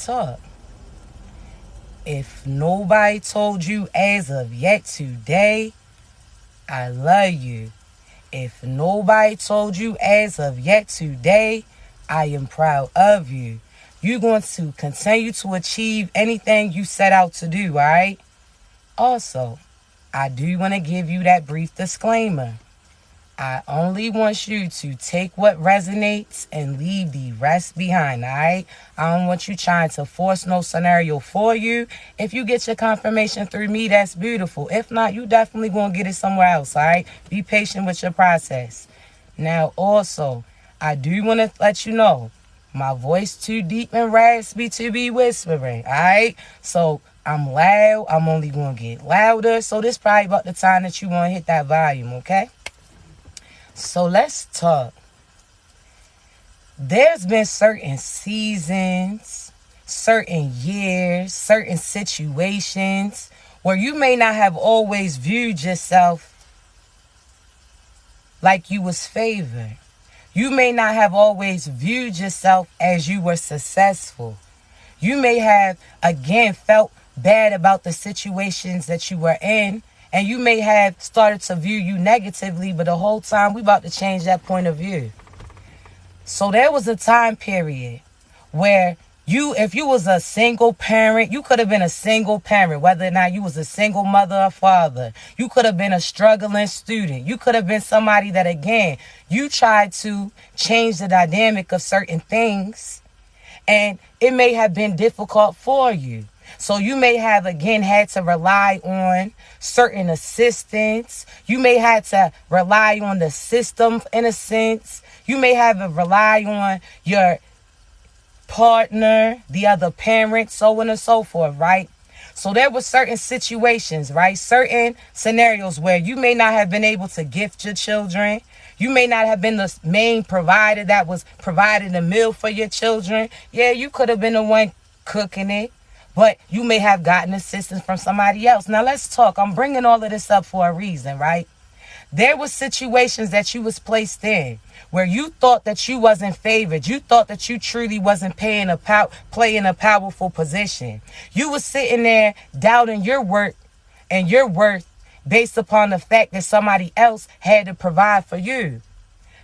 talk. If nobody told you as of yet today, I love you. If nobody told you as of yet today, I am proud of you. You're going to continue to achieve anything you set out to do, all right? Also, I do want to give you that brief disclaimer. I only want you to take what resonates and leave the rest behind, all right? I don't want you trying to force no scenario for you. If you get your confirmation through me, that's beautiful. If not, you definitely going to get it somewhere else, all right? Be patient with your process. Now, also, I do want to let you know, my voice too deep and raspy to be whispering, all right? So, I'm loud. I'm only going to get louder. So, this probably about the time that you want to hit that volume, okay? So let's talk. There's been certain seasons, certain years, certain situations where you may not have always viewed yourself like you was favored. You may not have always viewed yourself as you were successful. You may have, again, felt bad about the situations that you were in. And you may have started to view you negatively, but the whole time we about to change that point of view. So there was a time period where if you was a single parent, you could have been a single parent, whether or not you was a single mother or father. You could have been a struggling student. You could have been somebody that, again, you tried to change the dynamic of certain things, and it may have been difficult for you. So you may have, again, had to rely on certain assistance. You may have to rely on the system in a sense. You may have to rely on your partner, the other parent, so on and so forth, right? So there were certain situations, right? Certain scenarios where you may not have been able to gift your children. You may not have been the main provider that was providing the meal for your children. Yeah, you could have been the one cooking it. But you may have gotten assistance from somebody else. Now, let's talk. I'm bringing all of this up for a reason, right? There were situations that you was placed in where you thought that you wasn't favored. You thought that you truly wasn't playing a powerful position. You was sitting there doubting your worth and your worth based upon the fact that somebody else had to provide for you.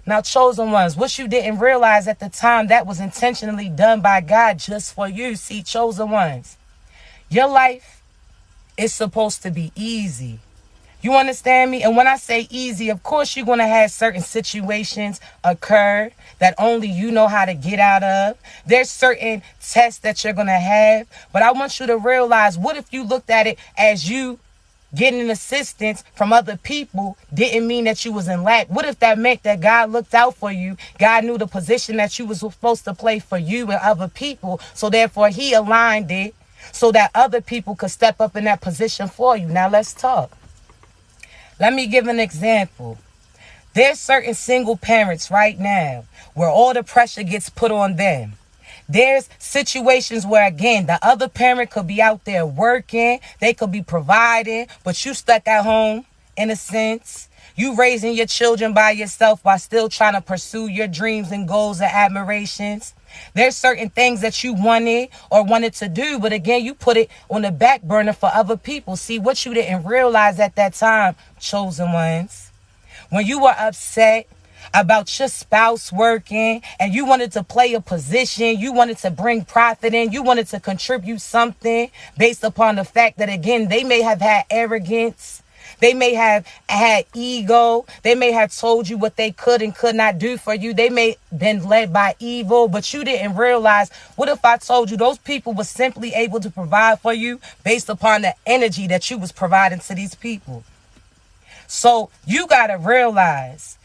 Now, chosen ones, what you didn't realize at the time, that was intentionally done by God just for you. See, chosen ones, your life is supposed to be easy. You understand me? And when I say easy, of course, you're going to have certain situations occur that only you know how to get out of. There's certain tests that you're going to have. But I want you to realize, what if you looked at it as you getting assistance from other people didn't mean that you was in lack? What if that meant that God looked out for you? God knew the position that you was supposed to play for you and other people. So therefore, he aligned it so that other people could step up in that position for you. Now, let's talk. Let me give an example. There's certain single parents right now where all the pressure gets put on them. There's situations where, again, the other parent could be out there working. They could be providing, but you stuck at home, in a sense. You raising your children by yourself while still trying to pursue your dreams and goals and admirations. There's certain things that you wanted to do, but again, you put it on the back burner for other people. See, what you didn't realize at that time, chosen ones, when you were upset about your spouse working and you wanted to play a position, you wanted to bring profit in, you wanted to contribute something based upon the fact that, again, they may have had arrogance. They may have had ego. They may have told you what they could and could not do for you. They may have been led by evil, but you didn't realize, what if I told you those people were simply able to provide for you based upon the energy that you was providing to these people? So you got to realize,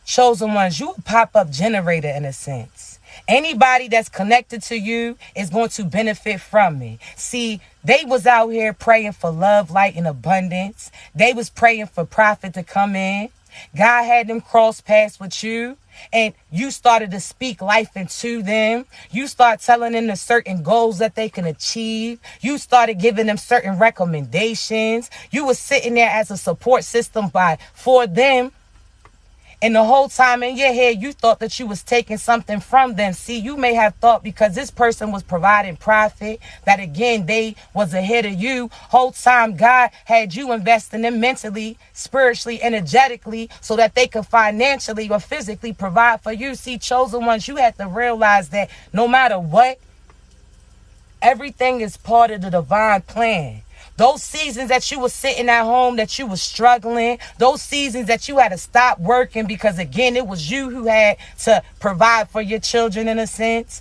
chosen ones, you a pop-up generator in a sense. Anybody that's connected to you is going to benefit from it. See, they was out here praying for love, light, and abundance. They was praying for profit to come in. God had them cross paths with you, and you started to speak life into them. You start telling them the certain goals that they can achieve. You started giving them certain recommendations. You was sitting there as a support system for them. And the whole time in your head, you thought that you was taking something from them. See, you may have thought because this person was providing profit, that again, they was ahead of you. Whole time, God had you investing in mentally, spiritually, energetically, so that they could financially or physically provide for you. See, chosen ones, you had to realize that no matter what, everything is part of the divine plan. Those seasons that you were sitting at home, that you were struggling, those seasons that you had to stop working because, again, it was you who had to provide for your children in a sense.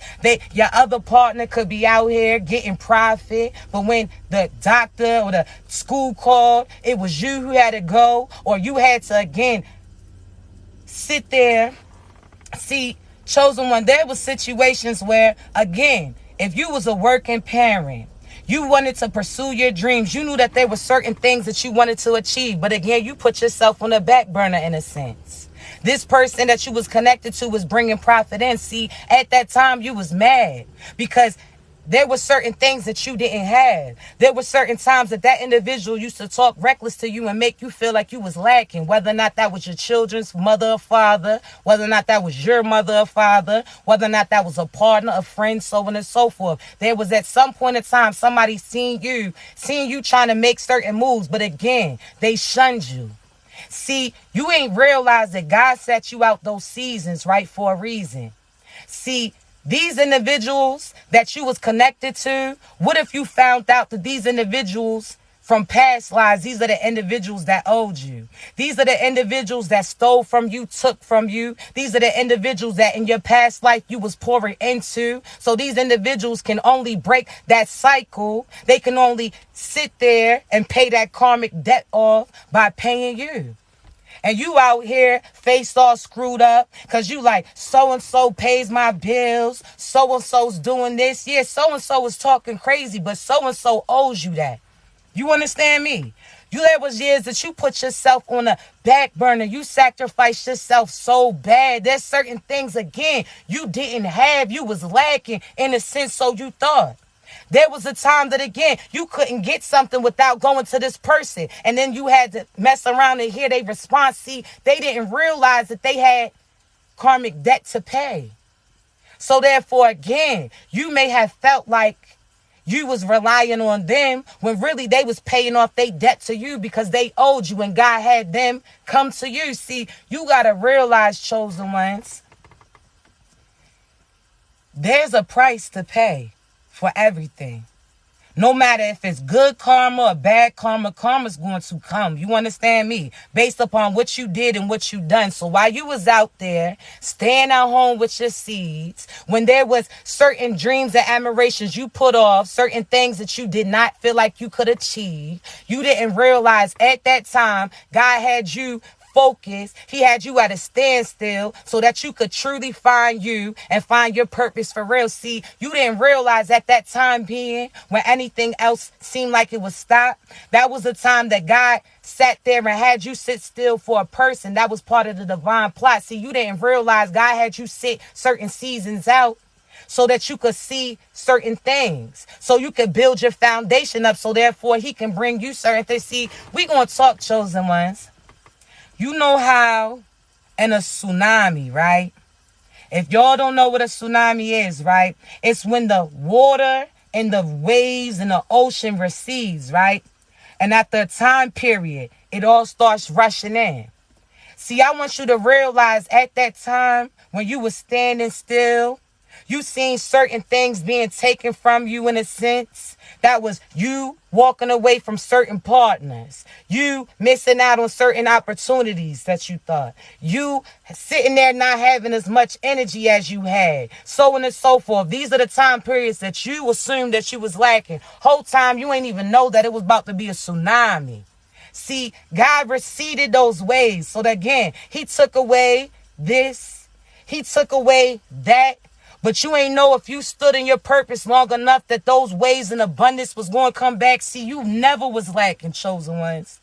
Your other partner could be out here getting profit, but when the doctor or the school called, it was you who had to go, or you had to, again, sit there. See, chosen one, there were situations where, again, if you was a working parent, you wanted to pursue your dreams. You knew that there were certain things that you wanted to achieve. But again, you put yourself on the back burner in a sense. This person that you was connected to was bringing profit in. See, at that time, you was mad because there were certain things that you didn't have. There were certain times that that individual used to talk reckless to you and make you feel like you was lacking, whether or not that was your children's mother or father, whether or not that was your mother or father, whether or not that was a partner, a friend, so on and so forth. There was at some point in time somebody seeing you trying to make certain moves, but again, they shunned you. See, you ain't realized that God set you out those seasons, right, for a reason. See, these individuals that you was connected to, what if you found out that these individuals from past lives, these are the individuals that owed you. These are the individuals that stole from you, took from you. These are the individuals that in your past life you was pouring into. So these individuals can only break that cycle. They can only sit there and pay that karmic debt off by paying you. And you out here face all screwed up because you like, so-and-so pays my bills. So-and-so's doing this. Yeah, so-and-so is talking crazy, but so-and-so owes you that. You understand me? There was years that you put yourself on a back burner. You sacrificed yourself so bad. There's certain things, again, you didn't have. You was lacking in a sense, so you thought. There was a time that, again, you couldn't get something without going to this person. And then you had to mess around and hear their response. See, they didn't realize that they had karmic debt to pay. So therefore, again, you may have felt like you was relying on them when really they was paying off their debt to you because they owed you and God had them come to you. See, you got to realize, chosen ones, there's a price to pay for everything. No matter if it's good karma or bad karma, karma's going to come. You understand me? Based upon what you did and what you done. So while you was out there, staying at home with your seeds, when there was certain dreams and admirations you put off, certain things that you did not feel like you could achieve, you didn't realize at that time, God had you focused. He had you at a standstill so that you could truly find you and find your purpose for real. See, you didn't realize at that time being when anything else seemed like it was stopped. That was the time that God sat there and had you sit still for a person. That was part of the divine plot. See, you didn't realize God had you sit certain seasons out so that you could see certain things, so you could build your foundation up, so therefore he can bring you certain things. See, we're going to talk, chosen ones. You know how in a tsunami, right? If y'all don't know what a tsunami is, right? It's when the water and the waves and the ocean recedes, right? And after a time period, it all starts rushing in. See, I want you to realize at that time when you were standing still, you seen certain things being taken from you in a sense. That was you walking away from certain partners. You missing out on certain opportunities that you thought. You sitting there not having as much energy as you had. So on and so forth. These are the time periods that you assumed that you was lacking. Whole time you ain't even know that it was about to be a tsunami. See, God receded those waves. So that again, he took away this. He took away that. But you ain't know if you stood in your purpose long enough that those waves in abundance was going to come back. See, you never was lacking, chosen ones.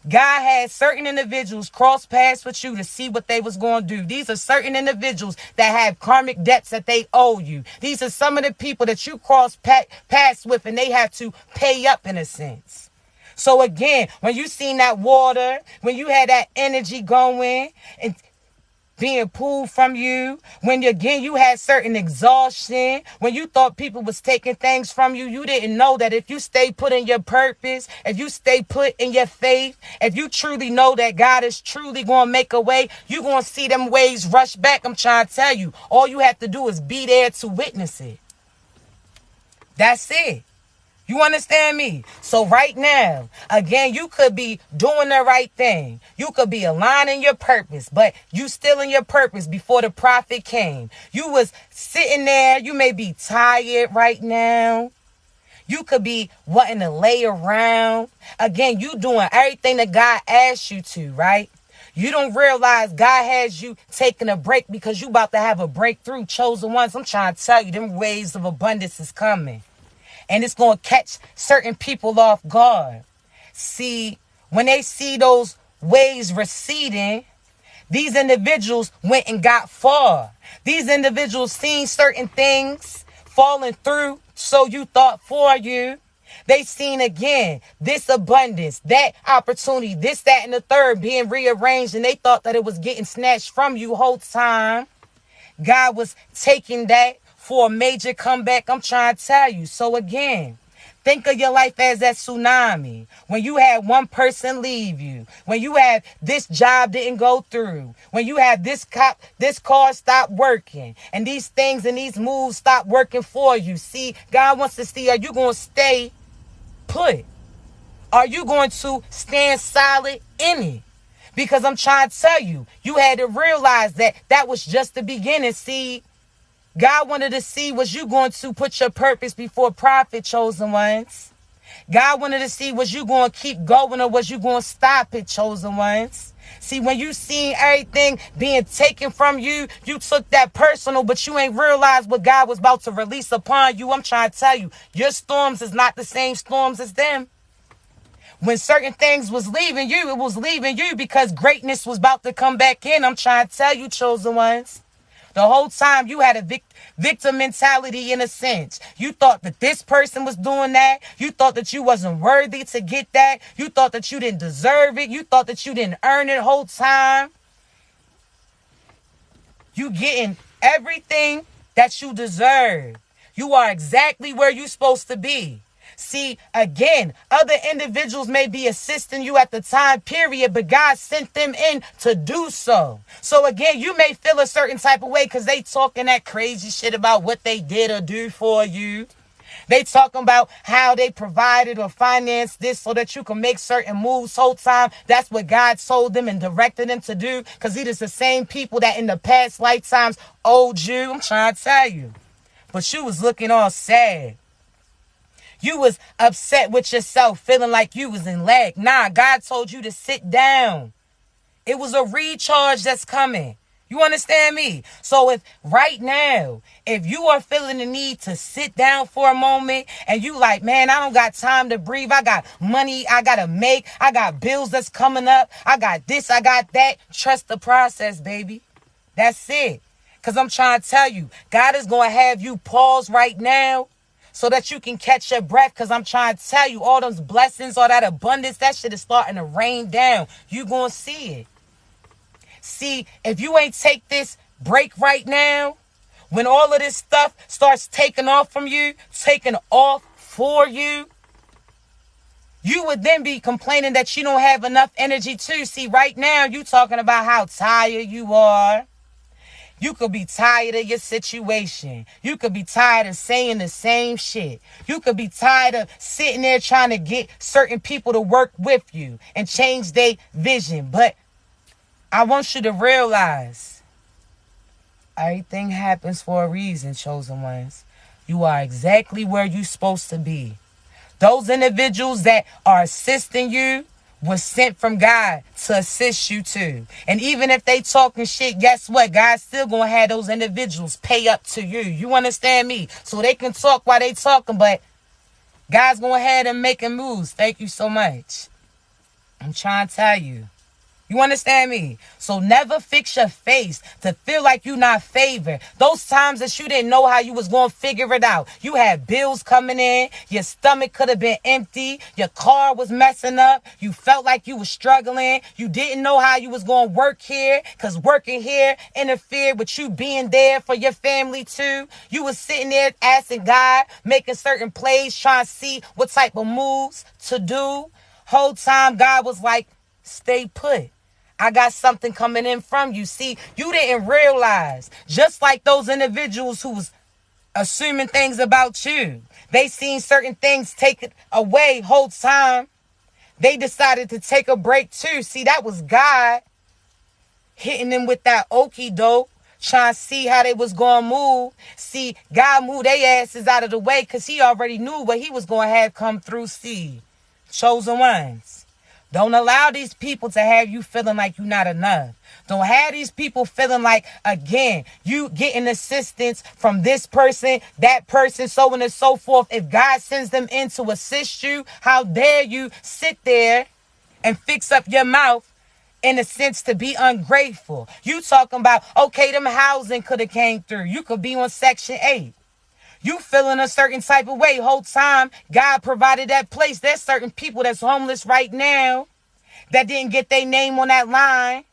God had certain individuals cross paths with you to see what they was going to do. These are certain individuals that have karmic debts that they owe you. These are some of the people that you cross paths with and they have to pay up in a sense. So again, when you seen that water, when you had that energy going, and being pulled from you, when again you had certain exhaustion, when you thought people was taking things from you, you didn't know that if you stay put in your purpose, if you stay put in your faith, if you truly know that God is truly going to make a way, you're going to see them ways rush back. I'm trying to tell you, all you have to do is be there to witness it. That's it. You understand me? So right now, again, you could be doing the right thing. You could be aligning your purpose, but you still in your purpose before the prophet came. You was sitting there. You may be tired right now. You could be wanting to lay around. Again, you doing everything that God asked you to, right? You don't realize God has you taking a break because you about to have a breakthrough. Chosen ones, I'm trying to tell you, them waves of abundance is coming. And it's going to catch certain people off guard. See, when they see those waves receding, these individuals went and got far. These individuals seen certain things falling through, so you thought for you. They seen again this abundance, that opportunity, this, that, and the third being rearranged, and they thought that it was getting snatched from you whole time. God was taking that for a major comeback. I'm trying to tell you. So again, think of your life as that tsunami. When you had one person leave you, when you had this job didn't go through, when you had this car stopped working, and these things and these moves stopped working for you. See, God wants to see, are you going to stay put? Are you going to stand solid in it? Because I'm trying to tell you, you had to realize that that was just the beginning. See, God wanted to see, was you going to put your purpose before profit, chosen ones? God wanted to see, was you going to keep going or was you going to stop it, chosen ones? See, when you seen everything being taken from you, you took that personal, but you ain't realized what God was about to release upon you. I'm trying to tell you, your storms is not the same storms as them. When certain things was leaving you, it was leaving you because greatness was about to come back in. I'm trying to tell you, chosen ones. The whole time you had a victim mentality in a sense. You thought that this person was doing that. You thought that you wasn't worthy to get that. You thought that you didn't deserve it. You thought that you didn't earn it the whole time. You getting everything that you deserve. You are exactly where you're supposed to be. See, again, other individuals may be assisting you at the time period, but God sent them in to do so. So again, you may feel a certain type of way because they talking that crazy shit about what they did or do for you. They talking about how they provided or financed this so that you can make certain moves whole time. That's what God told them and directed them to do, because it is the same people that in the past lifetimes owed you. I'm trying to tell you. But you was looking all sad. You was upset with yourself, feeling like you was in lag. Nah, God told you to sit down. It was a recharge that's coming. You understand me? So if right now, if you are feeling the need to sit down for a moment and you like, man, I don't got time to breathe. I got money I got to make. I got bills that's coming up. I got this, I got that. Trust the process, baby. That's it. Because I'm trying to tell you, God is going to have you pause right now so that you can catch your breath, because I'm trying to tell you, all those blessings, all that abundance, that shit is starting to rain down. You going to see it. See, if you ain't take this break right now, when all of this stuff starts taking off from you, taking off for you, you would then be complaining that you don't have enough energy too. See, right now, you talking about how tired you are. You could be tired of your situation. You could be tired of saying the same shit. You could be tired of sitting there trying to get certain people to work with you and change their vision. But I want you to realize everything happens for a reason, chosen ones. You are exactly where you're supposed to be. Those individuals that are assisting you was sent from God to assist you too. And even if they talking shit, guess what? God's still going to have those individuals pay up to you. You understand me? So they can talk while they talking, but God's going to have them making moves. Thank you so much. I'm trying to tell you. You understand me? So never fix your face to feel like you not favored. Those times that you didn't know how you was going to figure it out. You had bills coming in. Your stomach could have been empty. Your car was messing up. You felt like you was struggling. You didn't know how you was going to work here because working here interfered with you being there for your family too. You was sitting there asking God, making certain plays, trying to see what type of moves to do. Whole time God was like, stay put. I got something coming in from you. See, you didn't realize, just like those individuals who was assuming things about you, they seen certain things taken away whole time. They decided to take a break too. See, that was God hitting them with that okie doke, trying to see how they was going to move. See, God moved their asses out of the way because he already knew what he was going to have come through. See, chosen ones. Don't allow these people to have you feeling like you're not enough. Don't have these people feeling like, again, you getting assistance from this person, that person, so on and so forth. If God sends them in to assist you, how dare you sit there and fix up your mouth in a sense to be ungrateful. You talking about, okay, them housing could have came through. You could be on Section 8. You feeling a certain type of way. Whole time, God provided that place. There's certain people that's homeless right now that didn't get their name on that line,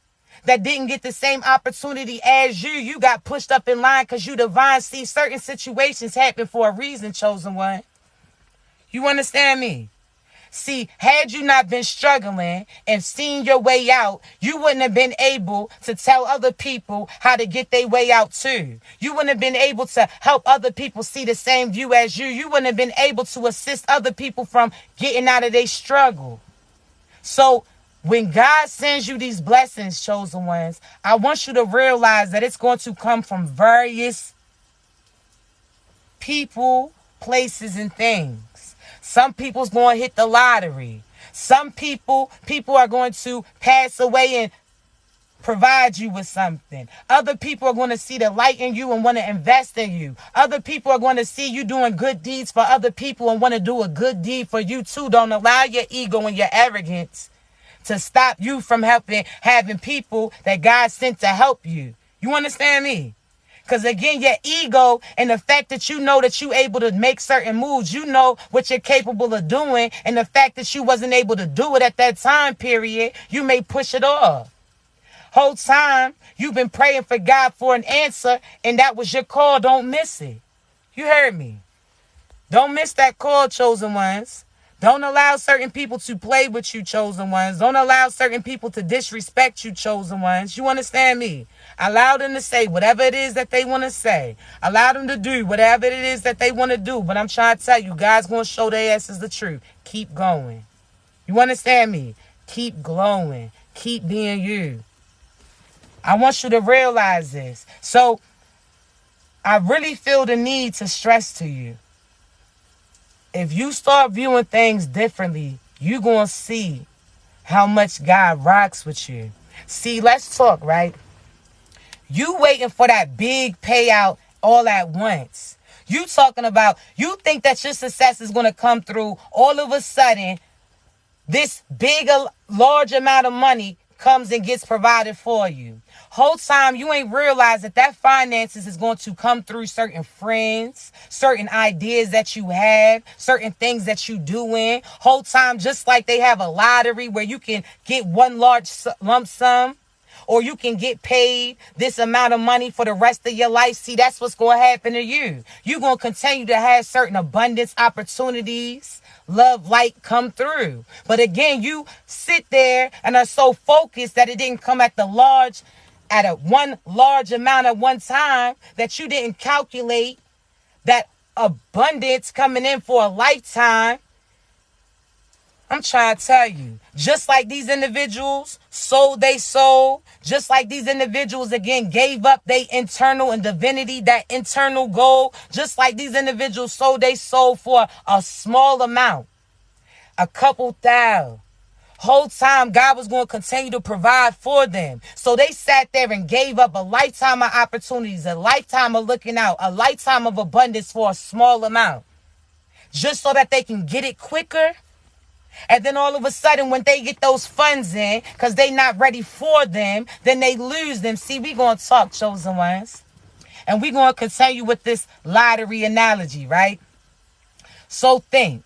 that didn't get the same opportunity as you. You got pushed up in line because you divine. See, certain situations happen for a reason, chosen one. You understand me? See, had you not been struggling and seen your way out, you wouldn't have been able to tell other people how to get their way out too. You wouldn't have been able to help other people see the same view as you. You wouldn't have been able to assist other people from getting out of their struggle. So when God sends you these blessings, chosen ones, I want you to realize that it's going to come from various people, places, and things. Some people's going to hit the lottery. Some people are going to pass away and provide you with something. Other people are going to see the light in you and want to invest in you. Other people are going to see you doing good deeds for other people and want to do a good deed for you too. Don't allow your ego and your arrogance to stop you from having people that God sent to help you. You understand me? Because again, your ego and the fact that you know that you're able to make certain moves, you know what you're capable of doing, and the fact that you wasn't able to do it at that time period, you may push it off. Whole time, you've been praying for God for an answer, and that was your call. Don't miss it. You heard me. Don't miss that call, chosen ones. Don't allow certain people to play with you, chosen ones. Don't allow certain people to disrespect you, chosen ones. You understand me? Allow them to say whatever it is that they want to say. Allow them to do whatever it is that they want to do. But I'm trying to tell you, God's going to show their asses the truth. Keep going. You understand me? Keep glowing. Keep being you. I want you to realize this. So I really feel the need to stress to you. If you start viewing things differently, you're going to see how much God rocks with you. See, let's talk, right? You waiting for that big payout all at once. You talking about, you think that your success is going to come through all of a sudden. This big, large amount of money comes and gets provided for you. Whole time you ain't realize that finances is going to come through certain friends, certain ideas that you have, certain things that you doing. Whole time, just like they have a lottery where you can get one large lump sum, or you can get paid this amount of money for the rest of your life. See, that's what's going to happen to you. You're going to continue to have certain abundance opportunities, love, light come through. But again, you sit there and are so focused that it didn't come at one large amount at one time, that you didn't calculate that abundance coming in for a lifetime. I'm trying to tell you, just like these individuals sold they soul, just like these individuals, again, gave up their internal and divinity, that internal goal, just like these individuals sold they soul for a small amount, a couple thousand. Whole time, God was going to continue to provide for them. So they sat there and gave up a lifetime of opportunities, a lifetime of looking out, a lifetime of abundance for a small amount, just so that they can get it quicker. And then all of a sudden, when they get those funds in, because they not ready for them, then they lose them. See, we going to talk, chosen ones. And we going to continue with this lottery analogy, right? So think,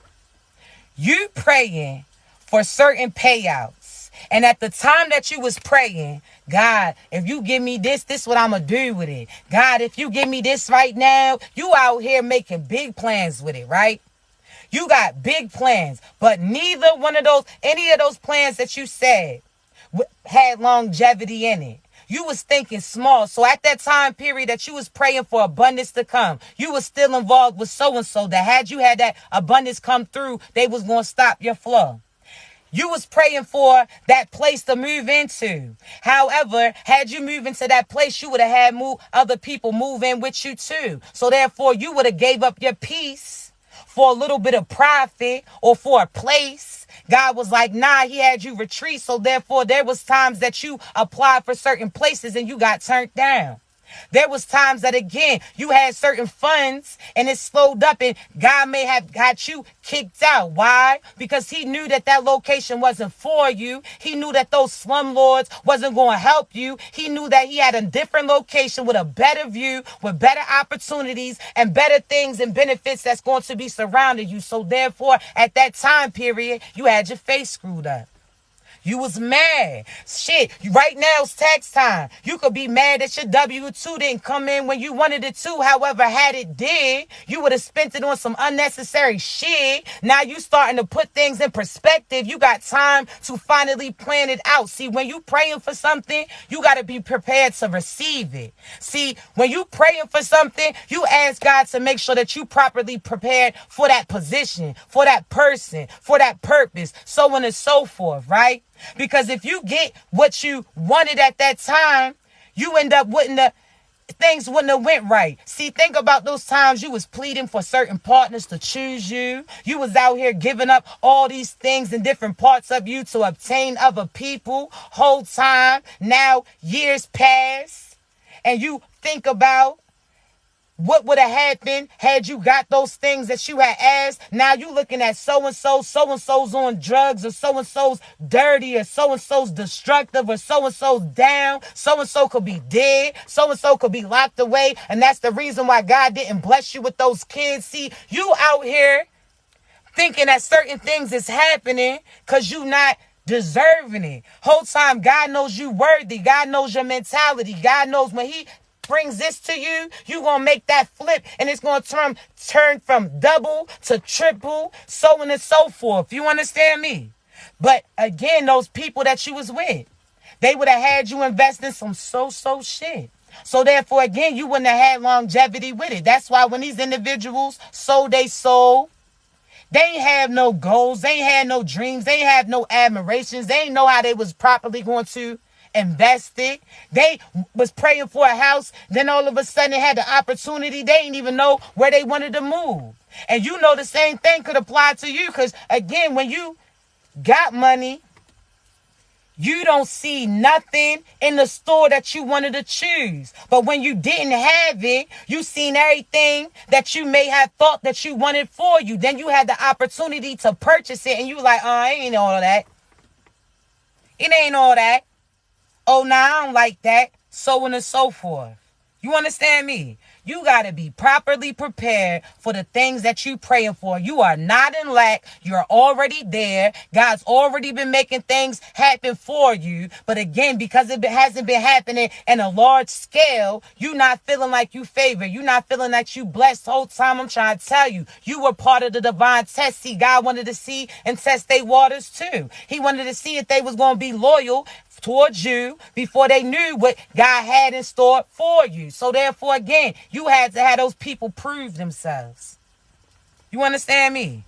you praying for certain payouts. And at the time that you was praying, God, if you give me this what I'm going to do with it. God, if you give me this right now, you out here making big plans with it, right? You got big plans, but neither one of those, any of those plans that you said had longevity in it. You was thinking small. So at that time period that you was praying for abundance to come, you was still involved with so-and-so that had you had that abundance come through, they was going to stop your flow. You was praying for that place to move into. However, had you moved into that place, you would have had other people move in with you too. So therefore, you would have gave up your peace for a little bit of profit or for a place. God was like, nah, he had you retreat. So therefore, there was times that you applied for certain places and you got turned down. There was times that, again, you had certain funds and it slowed up and God may have got you kicked out. Why? Because he knew that that location wasn't for you. He knew that those slumlords wasn't going to help you. He knew that he had a different location with a better view, with better opportunities and better things and benefits that's going to be surrounding you. So therefore, at that time period, you had your face screwed up. You was mad. Shit, right now it's tax time. You could be mad that your W-2 didn't come in when you wanted it to. However, had it did, you would have spent it on some unnecessary shit. Now you starting to put things in perspective. You got time to finally plan it out. See, when you praying for something, you got to be prepared to receive it. See, when you praying for something, you ask God to make sure that you properly prepared for that position, for that person, for that purpose, so on and so forth, right? Because if you get what you wanted at that time, you end up things wouldn't have went right. See, think about those times you was pleading for certain partners to choose you. You was out here giving up all these things in different parts of you to obtain other people. Whole time, now years pass, and you think about what would have happened had you got those things that you had asked. Now you looking at so-and-so's on drugs, or so-and-so's dirty, or so-and-so's destructive, or so-and-so's down. So-and-so could be dead. So-and-so could be locked away. And that's the reason why God didn't bless you with those kids. See, you out here thinking that certain things is happening because you not deserving it. Whole time, God knows you worthy. God knows your mentality. God knows when he brings this to you, you gonna make that flip, and it's gonna turn from double to triple, so on and so forth. You understand me? But again, those people that you was with, they would have had you invest in some so shit. So therefore, again, you wouldn't have had longevity with it. That's why when these individuals sold they soul, they ain't have no goals, they ain't had no dreams, they ain't have no admirations, they ain't know how they was properly going to invested. They was praying for a house, then all of a sudden they had the opportunity. They didn't even know where they wanted to move. And you know the same thing could apply to you, because again, when you got money, you don't see nothing in the store that you wanted to choose. But when you didn't have it, you seen everything that you may have thought that you wanted for you. Then you had the opportunity to purchase it, and you like, oh, it ain't all that. It ain't all that. Oh, nah, I don't like that. So on and so forth. You understand me? You got to be properly prepared for the things that you praying for. You are not in lack. You're already there. God's already been making things happen for you. But again, because it hasn't been happening in a large scale, you not feeling like you favored. You not feeling like you blessed. The whole time I'm trying to tell you, you were part of the divine test. See, God wanted to see and test their waters too. He wanted to see if they was going to be loyal towards you before they knew what God had in store for you. So therefore, again, you had to have those people prove themselves. You understand me?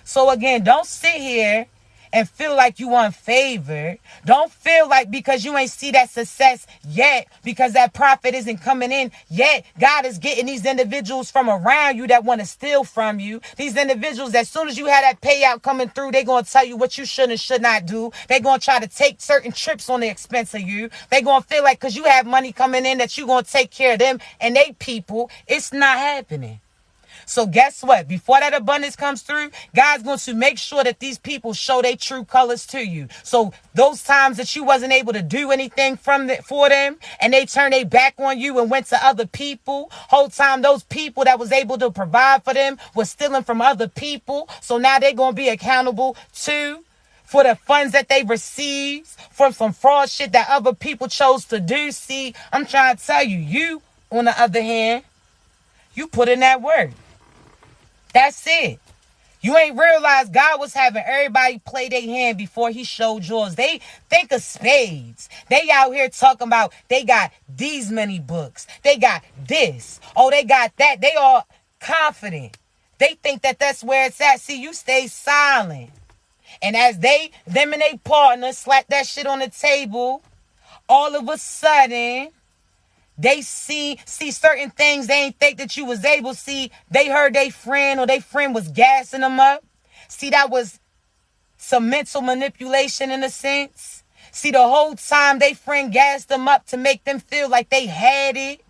So again, don't sit here and feel like you unfavored. Don't feel like because you ain't see that success yet, because that profit isn't coming in yet, God is getting these individuals from around you that want to steal from you. These individuals, as soon as you have that payout coming through, they're going to tell you what you should and should not do. They're going to try to take certain trips on the expense of you. They're going to feel like because you have money coming in that you're going to take care of them and they people. It's not happening. So guess what? Before that abundance comes through, God's going to make sure that these people show their true colors to you. So those times that you wasn't able to do anything for them, and they turned their back on you and went to other people, whole time those people that was able to provide for them was stealing from other people. So now they're going to be accountable too for the funds that they received from some fraud shit that other people chose to do. See, I'm trying to tell you, you, on the other hand, you put in that work. That's it. You ain't realized God was having everybody play their hand before he showed yours. They think of spades. They out here talking about they got these many books. They got this. Oh, they got that. They all confident. They think that that's where it's at. See, you stay silent. And as them and they partner slap that shit on the table, all of a sudden, they see certain things they ain't think that you was able to see. They heard they friend or they friend was gassing them up. See, that was some mental manipulation in a sense. See, the whole time they friend gassed them up to make them feel like they had it.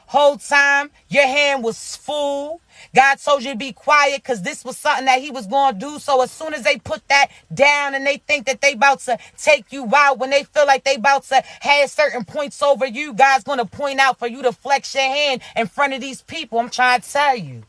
Whole time your hand was full. God told you to be quiet because this was something that he was going to do. So as soon as they put that down and they think that they about to take you out, when they feel like they about to have certain points over you, God's going to point out for you to flex your hand in front of these people. I'm trying to tell you,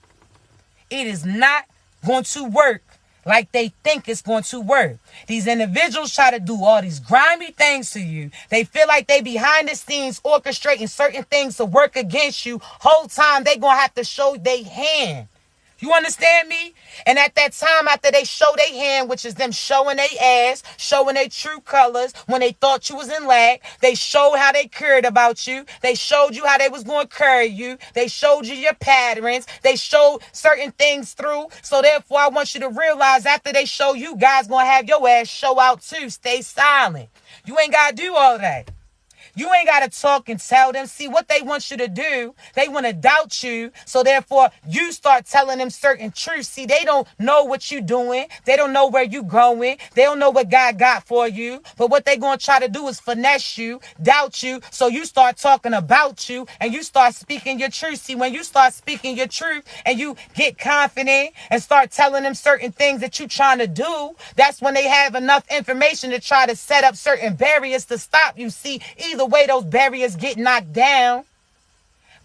it is not going to work like they think it's going to work. These individuals try to do all these grimy things to you. They feel like they behind the scenes orchestrating certain things to work against you. Whole time they gonna have to show their hand. You understand me? And at that time, after they show their hand, which is them showing their ass, showing their true colors, when they thought you was in lack, they showed how they cared about you. They showed you how they was going to carry you. They showed you your patterns. They showed certain things through. So therefore, I want you to realize after they show you, God's going to have your ass show out too. Stay silent. You ain't got to do all that. You ain't got to talk and tell them. See, what they want you to do, they want to doubt you. So therefore, you start telling them certain truths. See, they don't know what you're doing. They don't know where you're going. They don't know what God got for you. But what they going to try to do is finesse you, doubt you. So you start talking about you and you start speaking your truth. See, when you start speaking your truth and you get confident and start telling them certain things that you're trying to do, that's when they have enough information to try to set up certain barriers to stop you. See, either way those barriers get knocked down.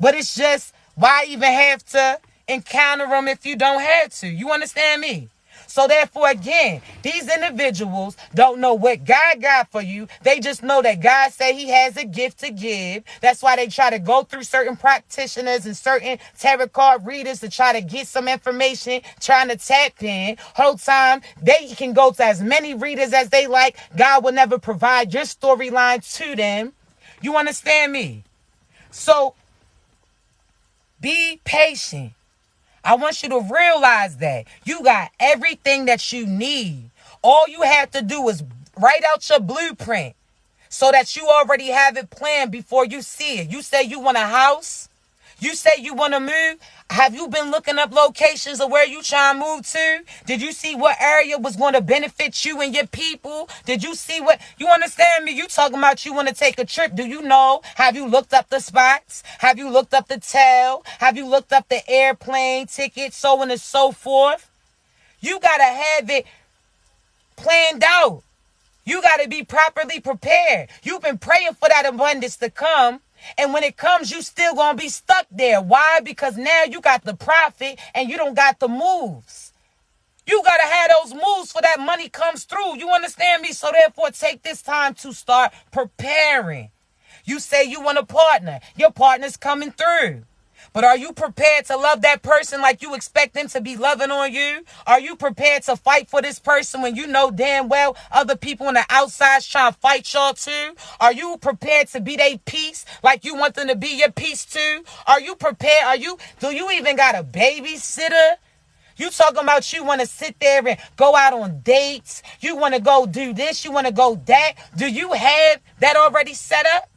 But it's just, why even have to encounter them if you don't have to? You understand me? So therefore, again, these individuals don't know what God got for you. They just know that God said he has a gift to give. That's why they try to go through certain practitioners and certain tarot card readers to try to get some information, trying to tap in. Whole time, they can go to as many readers as they like. God will never provide your storyline to them. You understand me? So be patient. I want you to realize that you got everything that you need. All you have to do is write out your blueprint so that you already have it planned before you see it. You say you want a house. You say you want to move. Have you been looking up locations of where you trying to move to? Did you see what area was going to benefit you and your people? Did you see what, you understand me? You talking about you want to take a trip. Do you know? Have you looked up the spots? Have you looked up the hotel? Have you looked up the airplane ticket? So on and so forth. You got to have it planned out. You got to be properly prepared. You've been praying for that abundance to come. And when it comes, you still going to be stuck there. Why? Because now you got the profit and you don't got the moves. You got to have those moves for that money comes through. You understand me? So therefore, take this time to start preparing. You say you want a partner. Your partner's coming through. But are you prepared to love that person like you expect them to be loving on you? Are you prepared to fight for this person when you know damn well other people on the outside trying to fight y'all too? Are you prepared to be their peace like you want them to be your peace too? Are you prepared? Do you even got a babysitter? You talking about you want to sit there and go out on dates? You want to go do this? You want to go that? Do you have that already set up?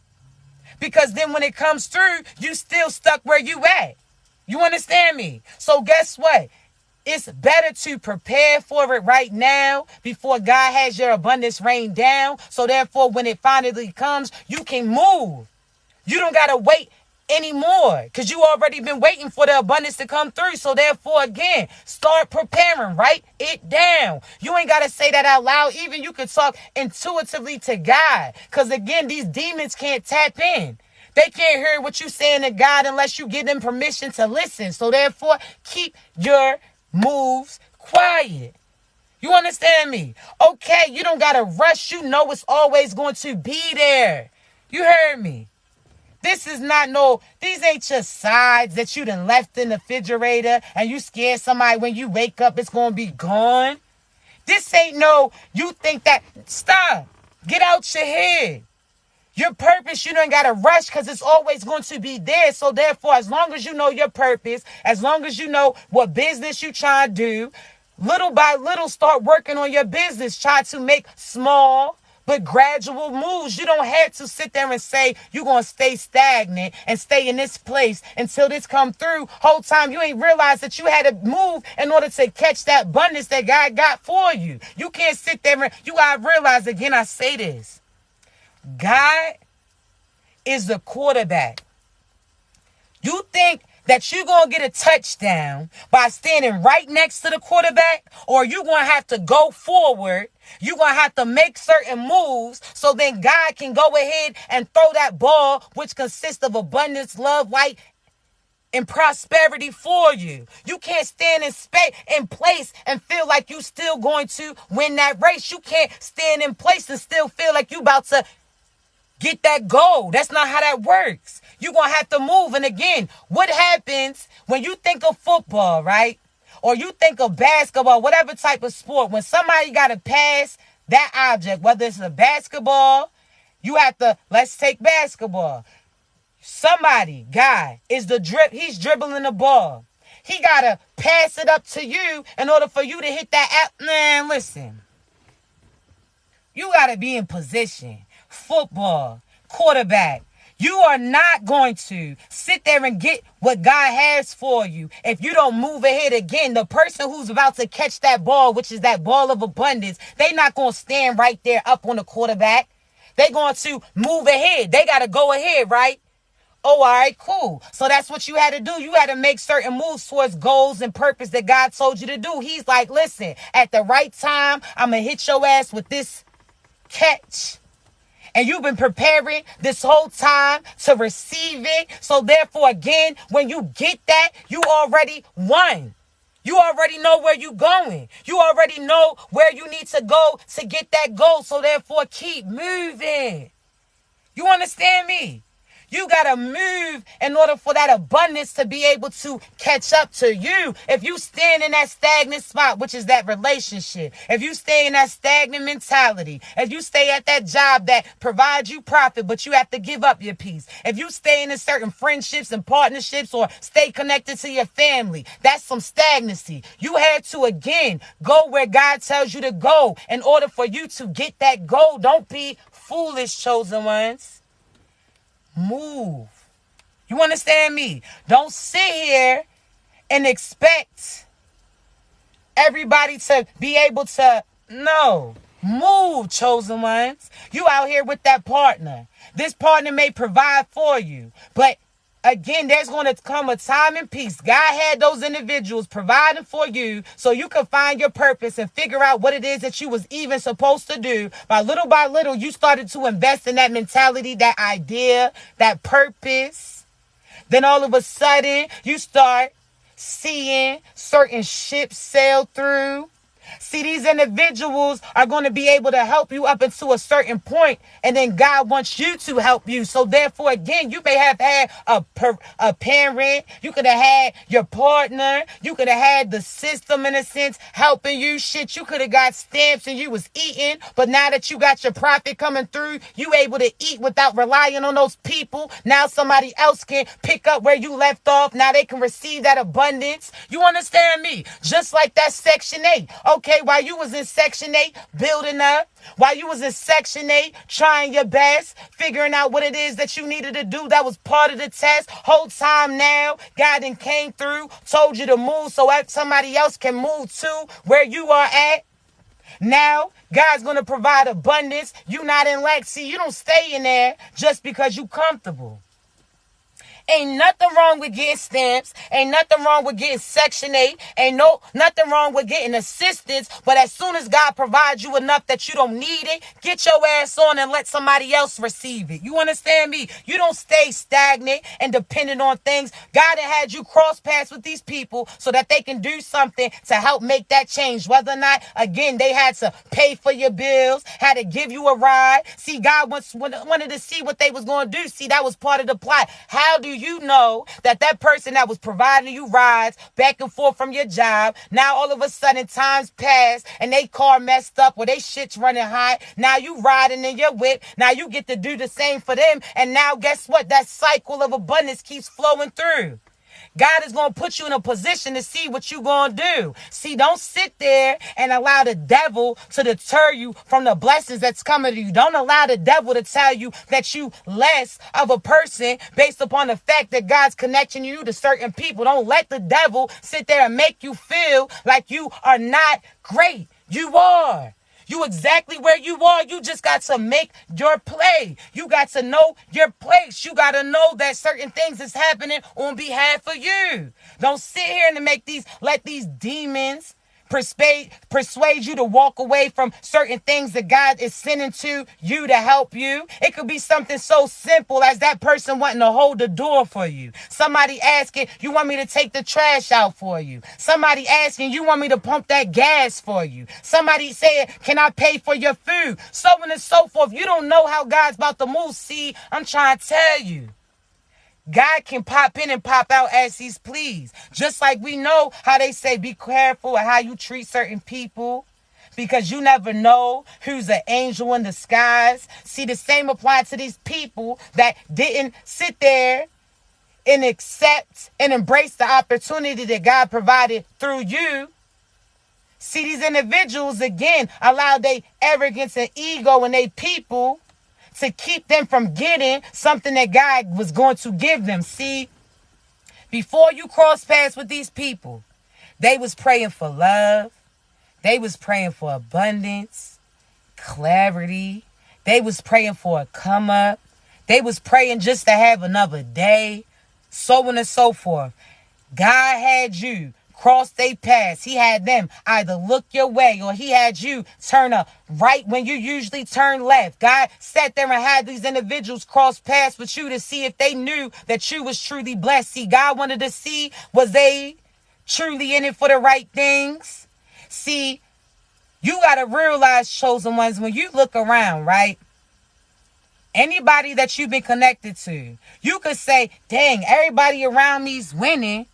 Because then when it comes through, you still stuck where you at. You understand me? So guess what? It's better to prepare for it right now before God has your abundance rain down. So therefore, when it finally comes, you can move. You don't got to wait anymore, because you already been waiting for the abundance to come through. So therefore, again, start preparing. Write it down. You ain't got to say that out loud. Even you can talk intuitively to God, because again, these demons can't tap in. They can't hear what you're saying to God unless you give them permission to listen. So therefore, keep your moves quiet. You understand me? Okay, you don't got to rush. You know it's always going to be there. You heard me? This is not these ain't just sides that you done left in the refrigerator and you scared somebody when you wake up it's going to be gone. This ain't you think that, stop. Get out your head. Your purpose, you don't got to rush, because it's always going to be there. So therefore, as long as you know your purpose, as long as you know what business you trying to do, little by little start working on your business. Try to make small but gradual moves. You don't have to sit there and say you're going to stay stagnant and stay in this place until this come through. Whole time you ain't realized that you had to move in order to catch that abundance that God got for you. You can't sit there and you got to realize, again, I say this. God is the quarterback. You think that you're going to get a touchdown by standing right next to the quarterback, or you're going to have to go forward. You're going to have to make certain moves so then God can go ahead and throw that ball, which consists of abundance, love, light, and prosperity for you. You can't stand in place and feel like you still going to win that race. You can't stand in place and still feel like you about to get that goal. That's not how that works. You're going to have to move. And again, what happens when you think of football, right? Or you think of basketball, whatever type of sport, when somebody got to pass that object, whether it's a basketball, you have to, let's take basketball. Somebody, guy, he's dribbling the ball. He got to pass it up to you in order for you to hit that. Man, listen. You got to be in position. Football, quarterback. You are not going to sit there and get what God has for you if you don't move ahead. Again, the person who's about to catch that ball, which is that ball of abundance, they not going to stand right there up on the quarterback. They going to move ahead. They got to go ahead, right? Oh, all right, cool. So that's what you had to do. You had to make certain moves towards goals and purpose that God told you to do. He's like, listen, at the right time, I'm going to hit your ass with this catch. And you've been preparing this whole time to receive it. So therefore, again, when you get that, you already won. You already know where you're going. You already know where you need to go to get that goal. So therefore, keep moving. You understand me? You got to move in order for that abundance to be able to catch up to you. If you stand in that stagnant spot, which is that relationship, if you stay in that stagnant mentality, if you stay at that job that provides you profit, but you have to give up your peace, if you stay in certain friendships and partnerships or stay connected to your family, that's some stagnancy. You have to, again, go where God tells you to go in order for you to get that goal. Don't be foolish, chosen ones. Move. You understand me? Don't sit here and expect everybody to be able to, no. Move, chosen ones. You out here with that partner. This partner may provide for you, but again, there's going to come a time and peace. God had those individuals providing for you so you can find your purpose and figure out what it is that you was even supposed to do. By little, you started to invest in that mentality, that idea, that purpose. Then all of a sudden, you start seeing certain ships sail through. See, these individuals are going to be able to help you up until a certain point, and then God wants you to help you. So therefore, again, you may have had a parent, you could have had your partner, you could have had the system in a sense helping you. Shit, you could have got stamps and you was eating, but now that you got your profit coming through, you able to eat without relying on those people. Now somebody else can pick up where you left off. Now they can receive that abundance. You understand me? Just like that Section 8. Okay, while you was in Section 8 building up, while you was in Section 8 trying your best, figuring out what it is that you needed to do, that was part of the test. Whole time now, God done came through, told you to move so somebody else can move to where you are at. Now, God's going to provide abundance. You not in lack. See, you don't stay in there just because you comfortable. Ain't nothing wrong with getting stamps. Ain't nothing wrong with getting Section 8. Nothing wrong with getting assistance. But as soon as God provides you enough that you don't need it, get your ass on and let somebody else receive it. You understand me? You don't stay stagnant and dependent on things. God had you cross paths with these people so that they can do something to help make that change. Whether or not, again, they had to pay for your bills, had to give you a ride. See, God wanted to see what they was going to do. See, that was part of the plot. How do you know that person that was providing you rides back and forth from your job, now all of a sudden times pass and they car messed up or they shit's running hot. Now you riding in your whip. Now you get to do the same for them. And now guess what? That cycle of abundance keeps flowing through. God is going to put you in a position to see what you're going to do. See, don't sit there and allow the devil to deter you from the blessings that's coming to you. Don't allow the devil to tell you that you less of a person based upon the fact that God's connecting you to certain people. Don't let the devil sit there and make you feel like you are not great. You are. You exactly where you are. You just got to make your play. You got to know your place. You got to know that certain things is happening on behalf of you. Don't sit here and let these demons persuade you to walk away from certain things that God is sending to you to help you. It could be something so simple as that person wanting to hold the door for you. Somebody asking, you want me to take the trash out for you? Somebody asking, you want me to pump that gas for you? Somebody saying, can I pay for your food? So on and so forth. You don't know how God's about to move. See, I'm trying to tell you. God can pop in and pop out as he's pleased. Just like we know how they say, be careful of how you treat certain people, because you never know who's an angel in disguise. See, the same applies to these people that didn't sit there and accept and embrace the opportunity that God provided through you. See, these individuals, again, allow their arrogance and ego and their people to keep them from getting something that God was going to give them. See, before you cross paths with these people, they was praying for love. They was praying for abundance, clarity. They was praying for a come up. They was praying just to have another day, so on and so forth. God had you cross their paths. He had them either look your way or he had you turn a right when you usually turn left. God sat there and had these individuals cross paths with you to see if they knew that you was truly blessed. See, God wanted to see, was they truly in it for the right things? See, you got to realize, chosen ones, when you look around, right? Anybody that you've been connected to, you could say, dang, everybody around me's winning.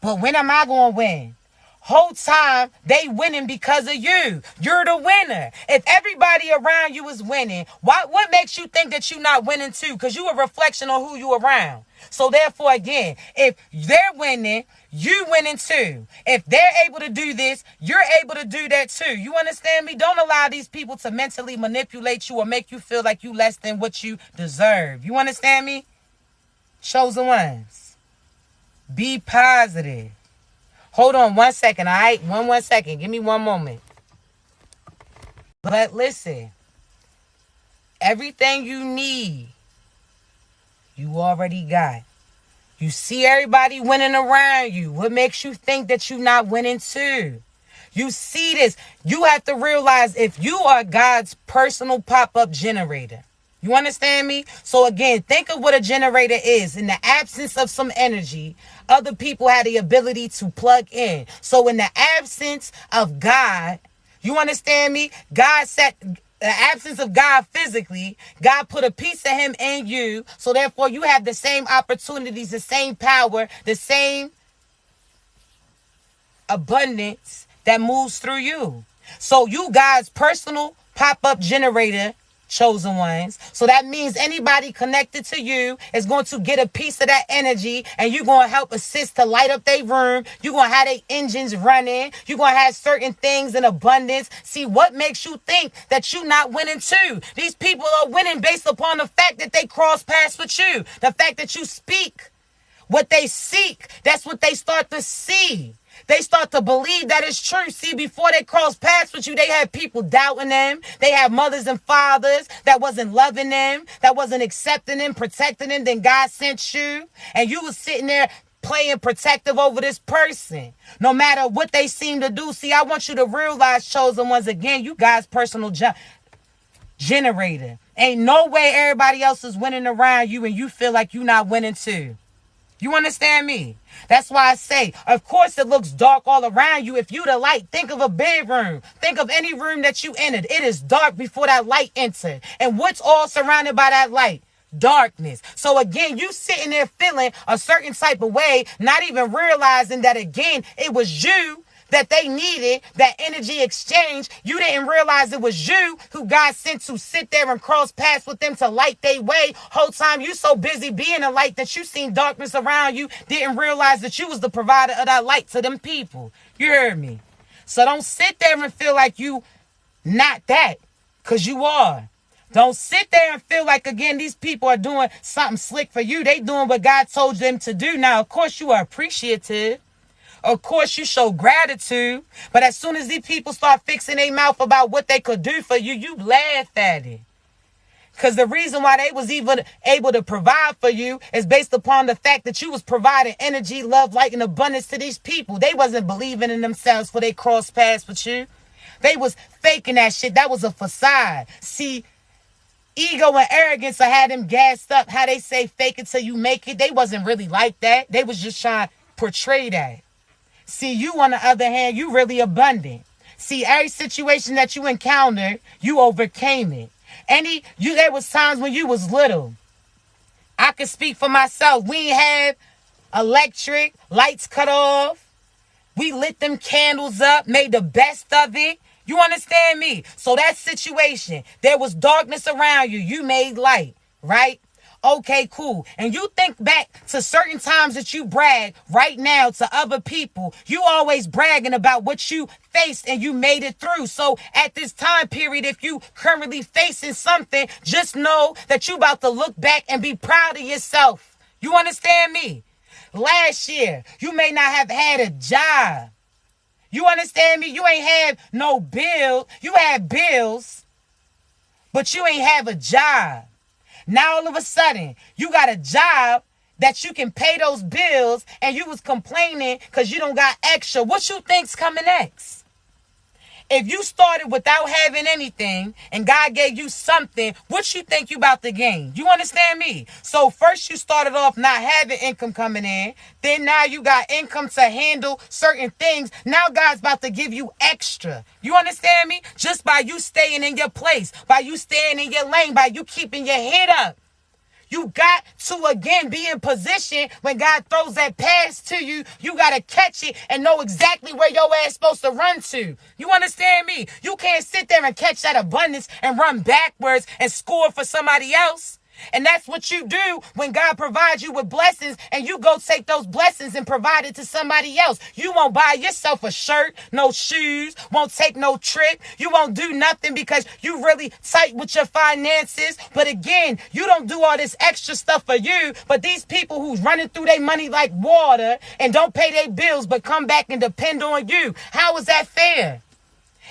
But when am I going to win? Whole time, they winning because of you. You're the winner. If everybody around you is winning, what makes you think that you're not winning too? Because you a reflection on who you around. So therefore, again, if they're winning, you winning too. If they're able to do this, you're able to do that too. You understand me? Don't allow these people to mentally manipulate you or make you feel like you less than what you deserve. You understand me? Chosen ones. Be positive. Hold on 1 second, all right? One second. Give me one moment. But listen, everything you need, you already got. You see everybody winning around you. What makes you think that you're not winning too? You see this. You have to realize if you are God's personal pop-up generator. You understand me? So again, think of what a generator is. In the absence of some energy, other people had the ability to plug in. So in the absence of God, you understand me? The absence of God physically, God put a piece of him in you. So therefore you have the same opportunities, the same power, the same abundance that moves through you. So you God's personal pop-up generator, chosen ones. So that means anybody connected to you is going to get a piece of that energy, and you're going to help assist to light up their room. You're going to have their engines running. You're going to have certain things in abundance. See, what makes you think that you're not winning too? These people are winning based upon the fact that they cross paths with you. The fact that you speak what they seek, that's what they start to see. They start to believe that it's true. See, before they cross paths with you, they had people doubting them. They had mothers and fathers that wasn't loving them, that wasn't accepting them, protecting them. Then God sent you, and you was sitting there playing protective over this person, no matter what they seem to do. See, I want you to realize, chosen ones, again, you guys' personal generator. Ain't no way everybody else is winning around you and you feel like you're not winning too. You understand me? That's why I say, of course it looks dark all around you. If you the light, think of a bedroom. Think of any room that you entered. It is dark before that light entered. And what's all surrounded by that light? Darkness. So again, you sitting there feeling a certain type of way, not even realizing that again, it was you that they needed, that energy exchange. You didn't realize it was you who God sent to sit there and cross paths with them to light their way. Whole time you so busy being a light that you seen darkness around you, didn't realize that you was the provider of that light to them people. You heard me? So don't sit there and feel like you not that, because you are. Don't sit there and feel like, again, these people are doing something slick for you. They doing what God told them to do. Now, of course, you are appreciative. Of course, you show gratitude. But as soon as these people start fixing their mouth about what they could do for you, you laugh at it. Because the reason why they was even able to provide for you is based upon the fact that you was providing energy, love, light, and abundance to these people. They wasn't believing in themselves for they cross paths with you. They was faking that shit. That was a facade. See, ego and arrogance will have them gassed up. How they say fake it till you make it. They wasn't really like that. They was just trying to portray that. See, you on the other hand, you really abundant. See, every situation that you encountered, you overcame it. There was times when you was little. I could speak for myself. We ain't have electric, lights cut off. We lit them candles up, made the best of it. You understand me? So that situation, there was darkness around you. You made light, right? Okay, cool. And you think back to certain times that you brag right now to other people. You always bragging about what you faced and you made it through. So at this time period, if you currently facing something, just know that you about to look back and be proud of yourself. You understand me? Last year, you may not have had a job. You understand me? You ain't have no bill. You had bills, but you ain't have a job. Now all of a sudden, you got a job that you can pay those bills and you was complaining because you don't got extra. What you think's coming next? If you started without having anything and God gave you something, what you think you about to gain? You understand me? So first you started off not having income coming in. Then now you got income to handle certain things. Now God's about to give you extra. You understand me? Just by you staying in your place, by you staying in your lane, by you keeping your head up. You got to, again, be in position when God throws that pass to you. You got to catch it and know exactly where your ass supposed to run to. You understand me? You can't sit there and catch that abundance and run backwards and score for somebody else. And that's what you do when God provides you with blessings and you go take those blessings and provide it to somebody else. You won't buy yourself a shirt, no shoes, won't take no trip. You won't do nothing because you really tight with your finances. But again, you don't do all this extra stuff for you. But these people who's running through their money like water and don't pay their bills but come back and depend on you. How is that fair?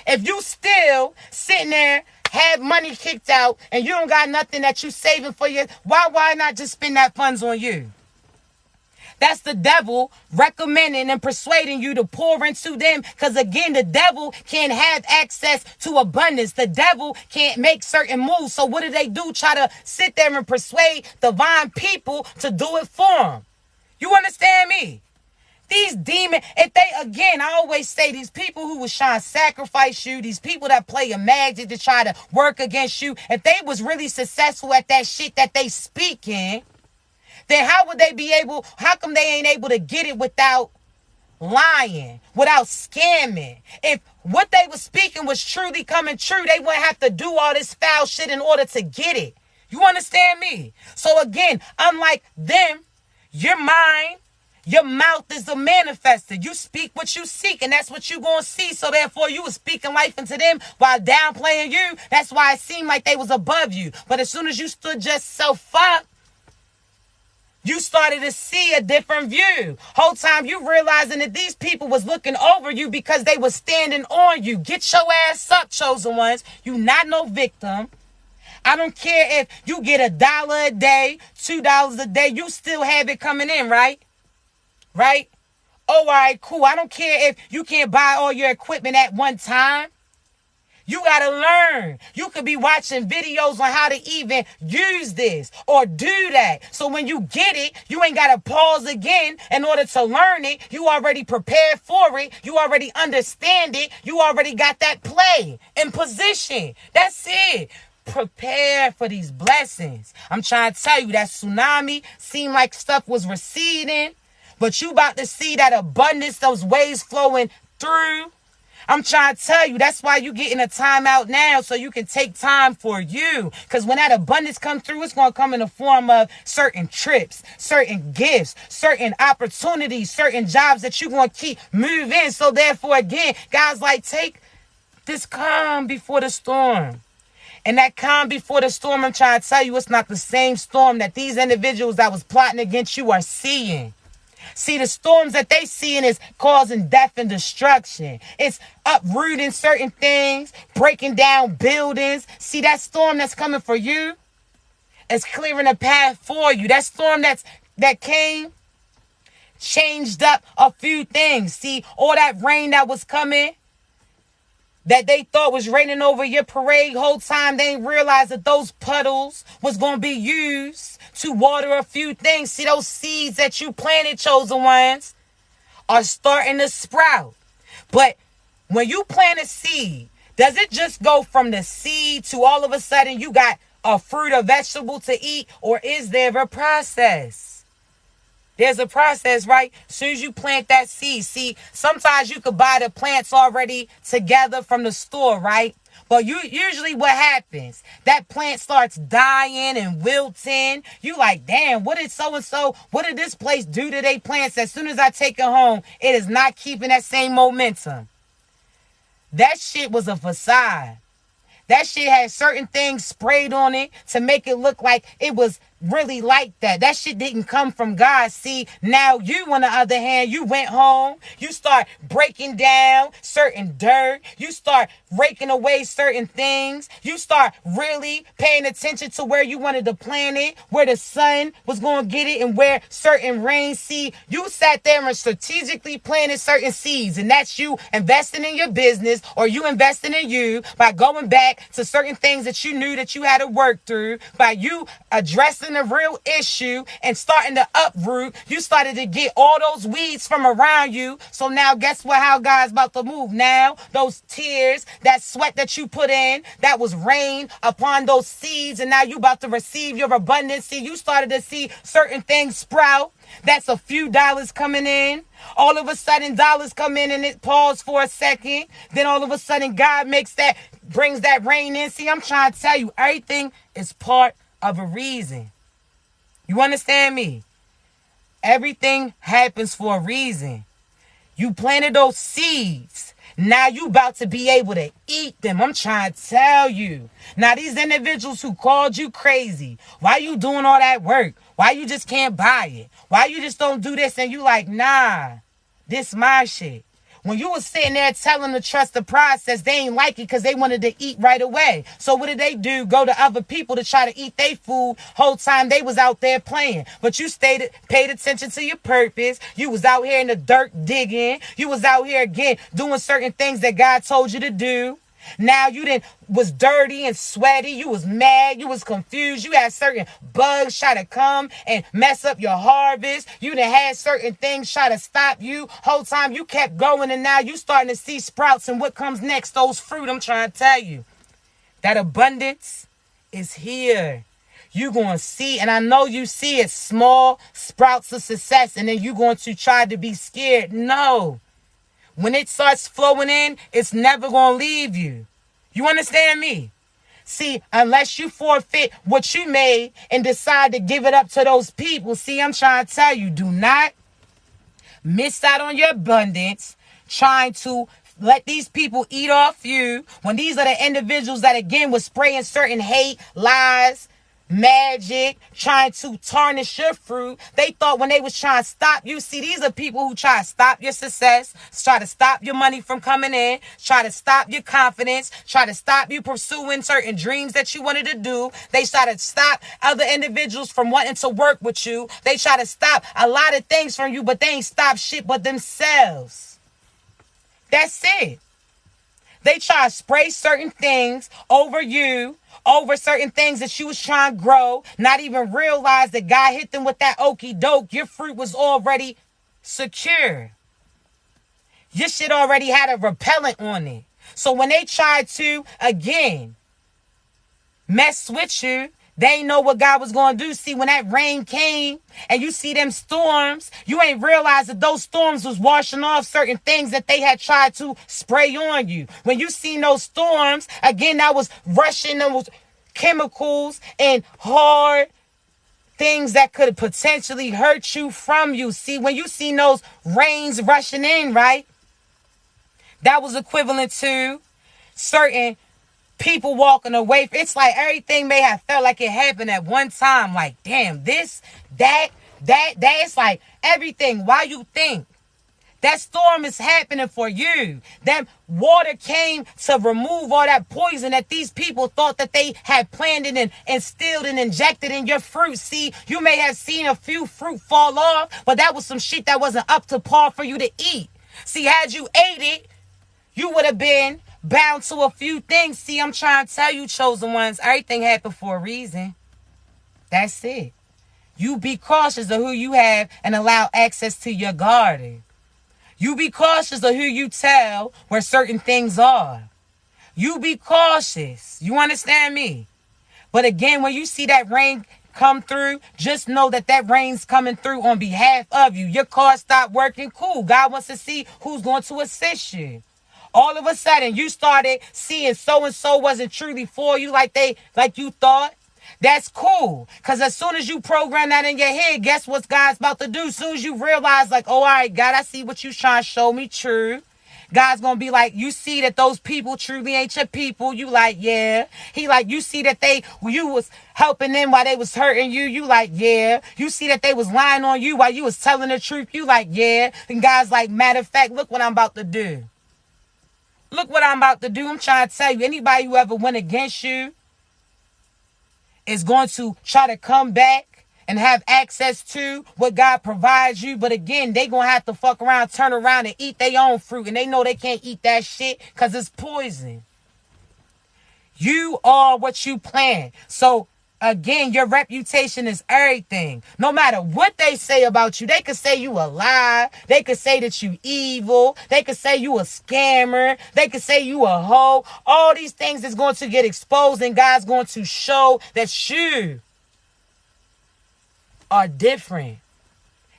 If you still sitting there, have money kicked out, and you don't got nothing that you saving for you, why not just spend that funds on you? That's the devil recommending and persuading you to pour into them. Because again, the devil can't have access to abundance. The devil can't make certain moves. So what do? Try to sit there and persuade divine people to do it for them. You understand me? These demons, I always say these people who was trying to sacrifice you, these people that play a magic to try to work against you, if they was really successful at that shit that they speaking, then how come they ain't able to get it without lying, without scamming? If what they was speaking was truly coming true, they wouldn't have to do all this foul shit in order to get it. You understand me? So again, unlike them, your mind, your mouth is a manifester. You speak what you seek, and that's what you going to see. So therefore, you was speaking life into them while downplaying you. That's why it seemed like they was above you. But as soon as you stood yourself up, You started to see a different view. Whole time you realizing that these people was looking over you because they was standing on you. Get your ass up, chosen ones. You not no victim. I don't care if you get $1 a day, $2 a day. You still have it coming in, right? Right? Oh, all right, cool. I don't care if you can't buy all your equipment at one time. You got to learn. You could be watching videos on how to even use this or do that. So when you get it, you ain't got to pause again in order to learn it. You already prepared for it. You already understand it. You already got that play in position. That's it. Prepare for these blessings. I'm trying to tell you, that tsunami seemed like stuff was receding, but you about to see that abundance, those waves flowing through. I'm trying to tell you, that's why you getting a timeout now, so you can take time for you. Because when that abundance comes through, it's going to come in the form of certain trips, certain gifts, certain opportunities, certain jobs that you're going to keep moving. So therefore, again, guys, like, take this calm before the storm. And that calm before the storm, I'm trying to tell you, it's not the same storm that these individuals that was plotting against you are seeing. See, the storms that they seeing is causing death and destruction. It's uprooting certain things, breaking down buildings. See, that storm that's coming for you is clearing a path for you. That storm that came changed up a few things. See, all that rain that was coming, that they thought was raining over your parade whole time, they didn't realize that those puddles was going to be used to water a few things. See, those seeds that you planted, chosen ones, are starting to sprout. But when you plant a seed, does it just go from the seed to all of a sudden you got a fruit or vegetable to eat? Or is there a process? There's a process, right? As soon as you plant that seed, see, sometimes you could buy the plants already together from the store, right? But usually what happens, that plant starts dying and wilting. You like, damn, what did so-and-so, what did this place do to their plants? As soon as I take it home, it is not keeping that same momentum. That shit was a facade. That shit had certain things sprayed on it to make it look like it was really like that. That shit didn't come from God. See, now you, on the other hand, you went home, you start breaking down certain dirt, you start raking away certain things, you start really paying attention to where you wanted to plant it, where the sun was going to get it, and where certain rain seed. You sat there and strategically planted certain seeds, and that's you investing in your business, or you investing in you by going back to certain things that you knew that you had to work through, by you addressing the real issue and starting to uproot. You started to get all those weeds from around you. So now guess what, how God's about to move now? Those tears, that sweat that you put in, that was rain upon those seeds, and now you about to receive your abundance. See, you started to see certain things sprout. That's a few dollars coming in. All of a sudden, dollars come in and it paused for a second. Then all of a sudden, God brings that rain in. See, I'm trying to tell you, everything is part of a reason. You understand me? Everything happens for a reason. You planted those seeds. Now you about to be able to eat them. I'm trying to tell you. Now these individuals who called you crazy, why you doing all that work? Why you just can't buy it? Why you just don't do this? And you like, nah, this my shit. When you was sitting there telling them to trust the process, they ain't like it because they wanted to eat right away. So what did they do? Go to other people to try to eat their food whole time they was out there playing. But you paid attention to your purpose. You was out here in the dirt digging. You was out here again doing certain things that God told you to do. Now you was dirty and sweaty. You was mad. You was confused. You had certain bugs try to come and mess up your harvest. You had certain things try to stop you. Whole time you kept going, and now you starting to see sprouts. And what comes next? Those fruit. I'm trying to tell you, that abundance is here. You going to see, and I know you see it, small sprouts of success, and then you going to try to be scared. No. When it starts flowing in, it's never going to leave you. You understand me? See, unless you forfeit what you made and decide to give it up to those people. See, I'm trying to tell you, do not miss out on your abundance trying to let these people eat off you when these are the individuals that, again, was spraying certain hate, lies, magic, trying to tarnish your fruit. They thought when they was trying to stop you, see, these are people who try to stop your success, try to stop your money from coming in, try to stop your confidence, try to stop you pursuing certain dreams that you wanted to do. They try to stop other individuals from wanting to work with you. They try to stop a lot of things from you, but they ain't stop shit but themselves. That's it. They try to spray certain things over you, over certain things that you was trying to grow, not even realize that God hit them with that okie doke. Your fruit was already secure. Your shit already had a repellent on it. So when they tried to, again, mess with you, they ain't know what God was going to do. See, when that rain came and you see them storms, you ain't realize that those storms was washing off certain things that they had tried to spray on you. When you seen those storms, again, that was rushing those chemicals and hard things that could potentially hurt you from you. See, when you seen those rains rushing in, right? That was equivalent to certain people walking away. It's like everything may have felt like it happened at one time. Like, damn, this, that. It's like everything. Why you think that storm is happening for you? That water came to remove all that poison that these people thought that they had planted and instilled and injected in your fruit. See, you may have seen a few fruit fall off, but that was some shit that wasn't up to par for you to eat. See, had you ate it, you would have been bound to a few things. See, I'm trying to tell you, chosen ones, everything happened for a reason. That's it. You be cautious of who you have and allow access to your garden. You be cautious of who you tell where certain things are. You be cautious. You understand me? But again, when you see that rain come through, just know that that rain's coming through on behalf of you. Your car stopped working, cool. God wants to see who's going to assist you. All of a sudden, you started seeing so-and-so wasn't truly for you like you thought. That's cool. Because as soon as you program that in your head, guess what God's about to do? As soon as you realize, like, oh, all right, God, I see what you trying to show me true. God's going to be like, you see that those people truly ain't your people. You like, yeah. He like, you see that you was helping them while they was hurting you. You like, yeah. You see that they was lying on you while you was telling the truth. You like, yeah. And God's like, matter of fact, look what I'm about to do. Look what I'm about to do. I'm trying to tell you, anybody who ever went against you is going to try to come back and have access to what God provides you. But again, they going to have to fuck around, turn around and eat their own fruit. And they know they can't eat that shit because it's poison. You are what you plant. So again, your reputation is everything. No matter what they say about you, they could say you a lie. They could say that you evil. They could say you a scammer. They could say you a hoe. All these things is going to get exposed, and God's going to show that you are different.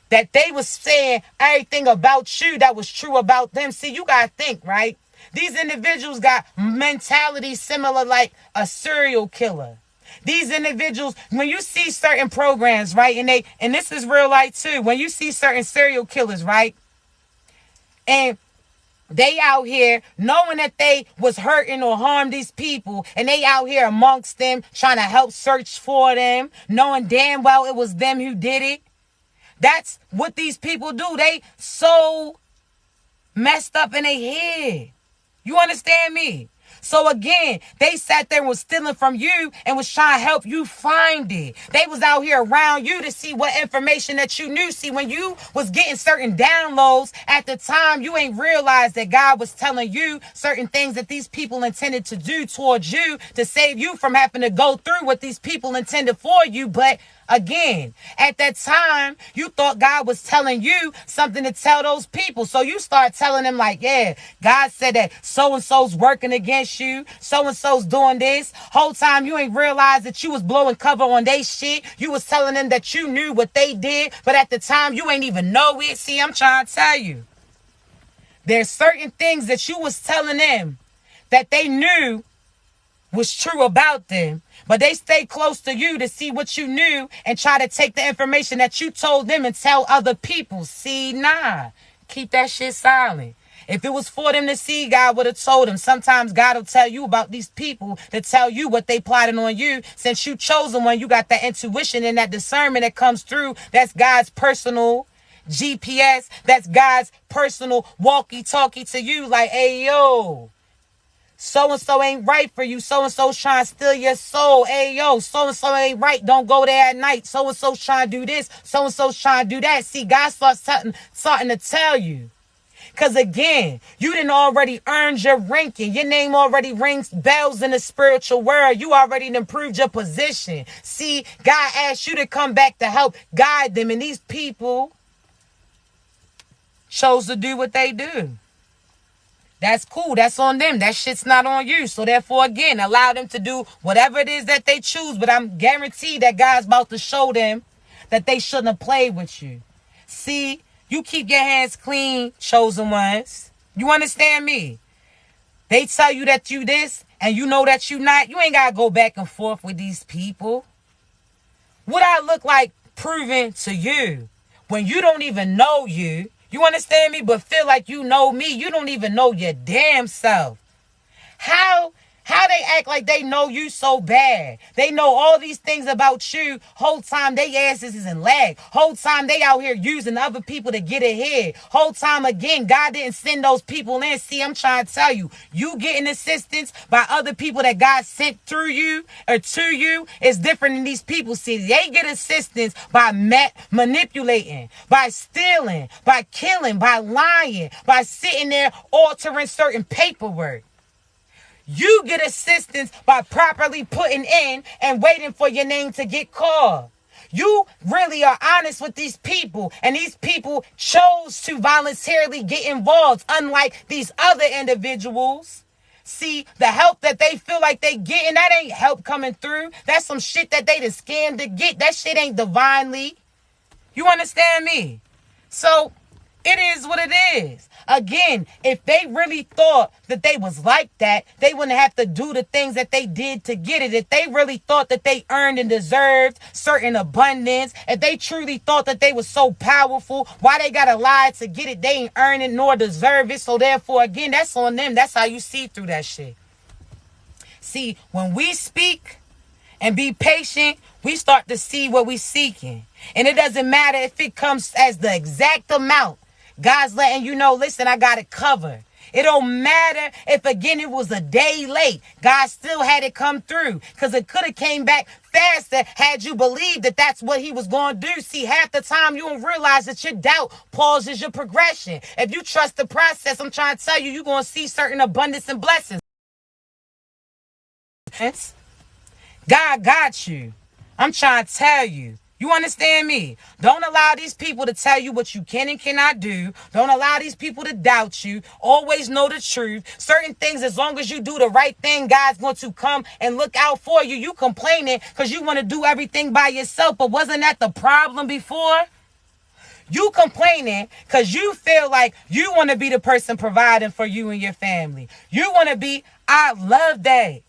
That they was saying everything about you that was true about them. See, you got to think, right? These individuals got mentality similar like a serial killer. These individuals, when you see certain programs, right, and this is real life too, when you see certain serial killers, right, and they out here knowing that they was hurting or harmed these people, and they out here amongst them trying to help search for them, knowing damn well it was them who did it. That's what these people do. They so messed up in their head. You understand me? So again, they sat there and was stealing from you and was trying to help you find it. They was out here around you to see what information that you knew. See, when you was getting certain downloads at the time, you ain't realized that God was telling you certain things that these people intended to do towards you to save you from having to go through what these people intended for you. But again, at that time, you thought God was telling you something to tell those people. So you start telling them like, yeah, God said that so-and-so's working against you. So-and-so's doing this. Whole time you ain't realized that you was blowing cover on they shit. You was telling them that you knew what they did. But at the time, you ain't even know it. See, I'm trying to tell you. There's certain things that you was telling them that they knew was true about them, but they stay close to you to see what you knew and try to take the information that you told them and tell other people. See, nah, keep that shit silent. If it was for them to see, God would have told them. Sometimes God will tell you about these people to tell you what they plotted on you. Since you chosen one, you got that intuition and that discernment that comes through. That's God's personal GPS. That's God's personal walkie-talkie to you. Like, hey, yo, so-and-so ain't right for you. So-and-so's trying to steal your soul. Hey, yo, so-and-so ain't right. Don't go there at night. So-and-so's trying to do this. So-and-so's trying to do that. See, God starting to tell you. Because again, you didn't already earn your ranking. Your name already rings bells in the spiritual world. You already improved your position. See, God asked you to come back to help guide them. And these people chose to do what they do. That's cool. That's on them. That shit's not on you. So therefore, again, allow them to do whatever it is that they choose. But I'm guaranteed that God's about to show them that they shouldn't have played with you. See, you keep your hands clean, chosen ones. You understand me? They tell you that you this and you know that you not. You ain't got to go back and forth with these people. What I look like proving to you when you don't even know you. You understand me? But feel like you know me. You don't even know your damn self. How they act like they know you so bad. They know all these things about you. Whole time they asses is in lag. Whole time they out here using other people to get ahead. Whole time again, God didn't send those people in. See, I'm trying to tell you, you getting assistance by other people that God sent through you or to you is different than these people. See, they get assistance by manipulating, by stealing, by killing, by lying, by sitting there altering certain paperwork. You get assistance by properly putting in and waiting for your name to get called. You really are honest with these people, and these people chose to voluntarily get involved, unlike these other individuals. See, the help that they feel like they getting, that ain't help coming through. That's some shit that they just scammed to get. That shit ain't divinely. You understand me? So it is what it is. Again, if they really thought that they was like that, they wouldn't have to do the things that they did to get it. If they really thought that they earned and deserved certain abundance, if they truly thought that they was so powerful, why they gotta lie to get it? They ain't earn it nor deserve it. So therefore, again, that's on them. That's how you see through that shit. See, when we speak and be patient, we start to see what we seeking. And it doesn't matter if it comes as the exact amount. God's letting you know, listen, I got it covered. It don't matter if, again, it was a day late. God still had it come through because it could have came back faster had you believed that that's what he was going to do. See, half the time you don't realize that your doubt pauses your progression. If you trust the process, I'm trying to tell you, you're going to see certain abundance and blessings. God got you. I'm trying to tell you. You understand me? Don't allow these people to tell you what you can and cannot do. Don't allow these people to doubt you. Always know the truth. Certain things, as long as you do the right thing, God's going to come and look out for you. You complaining because you want to do everything by yourself, but wasn't that the problem before? You complaining because you feel like you want to be the person providing for you and your family. You want to be, I love that.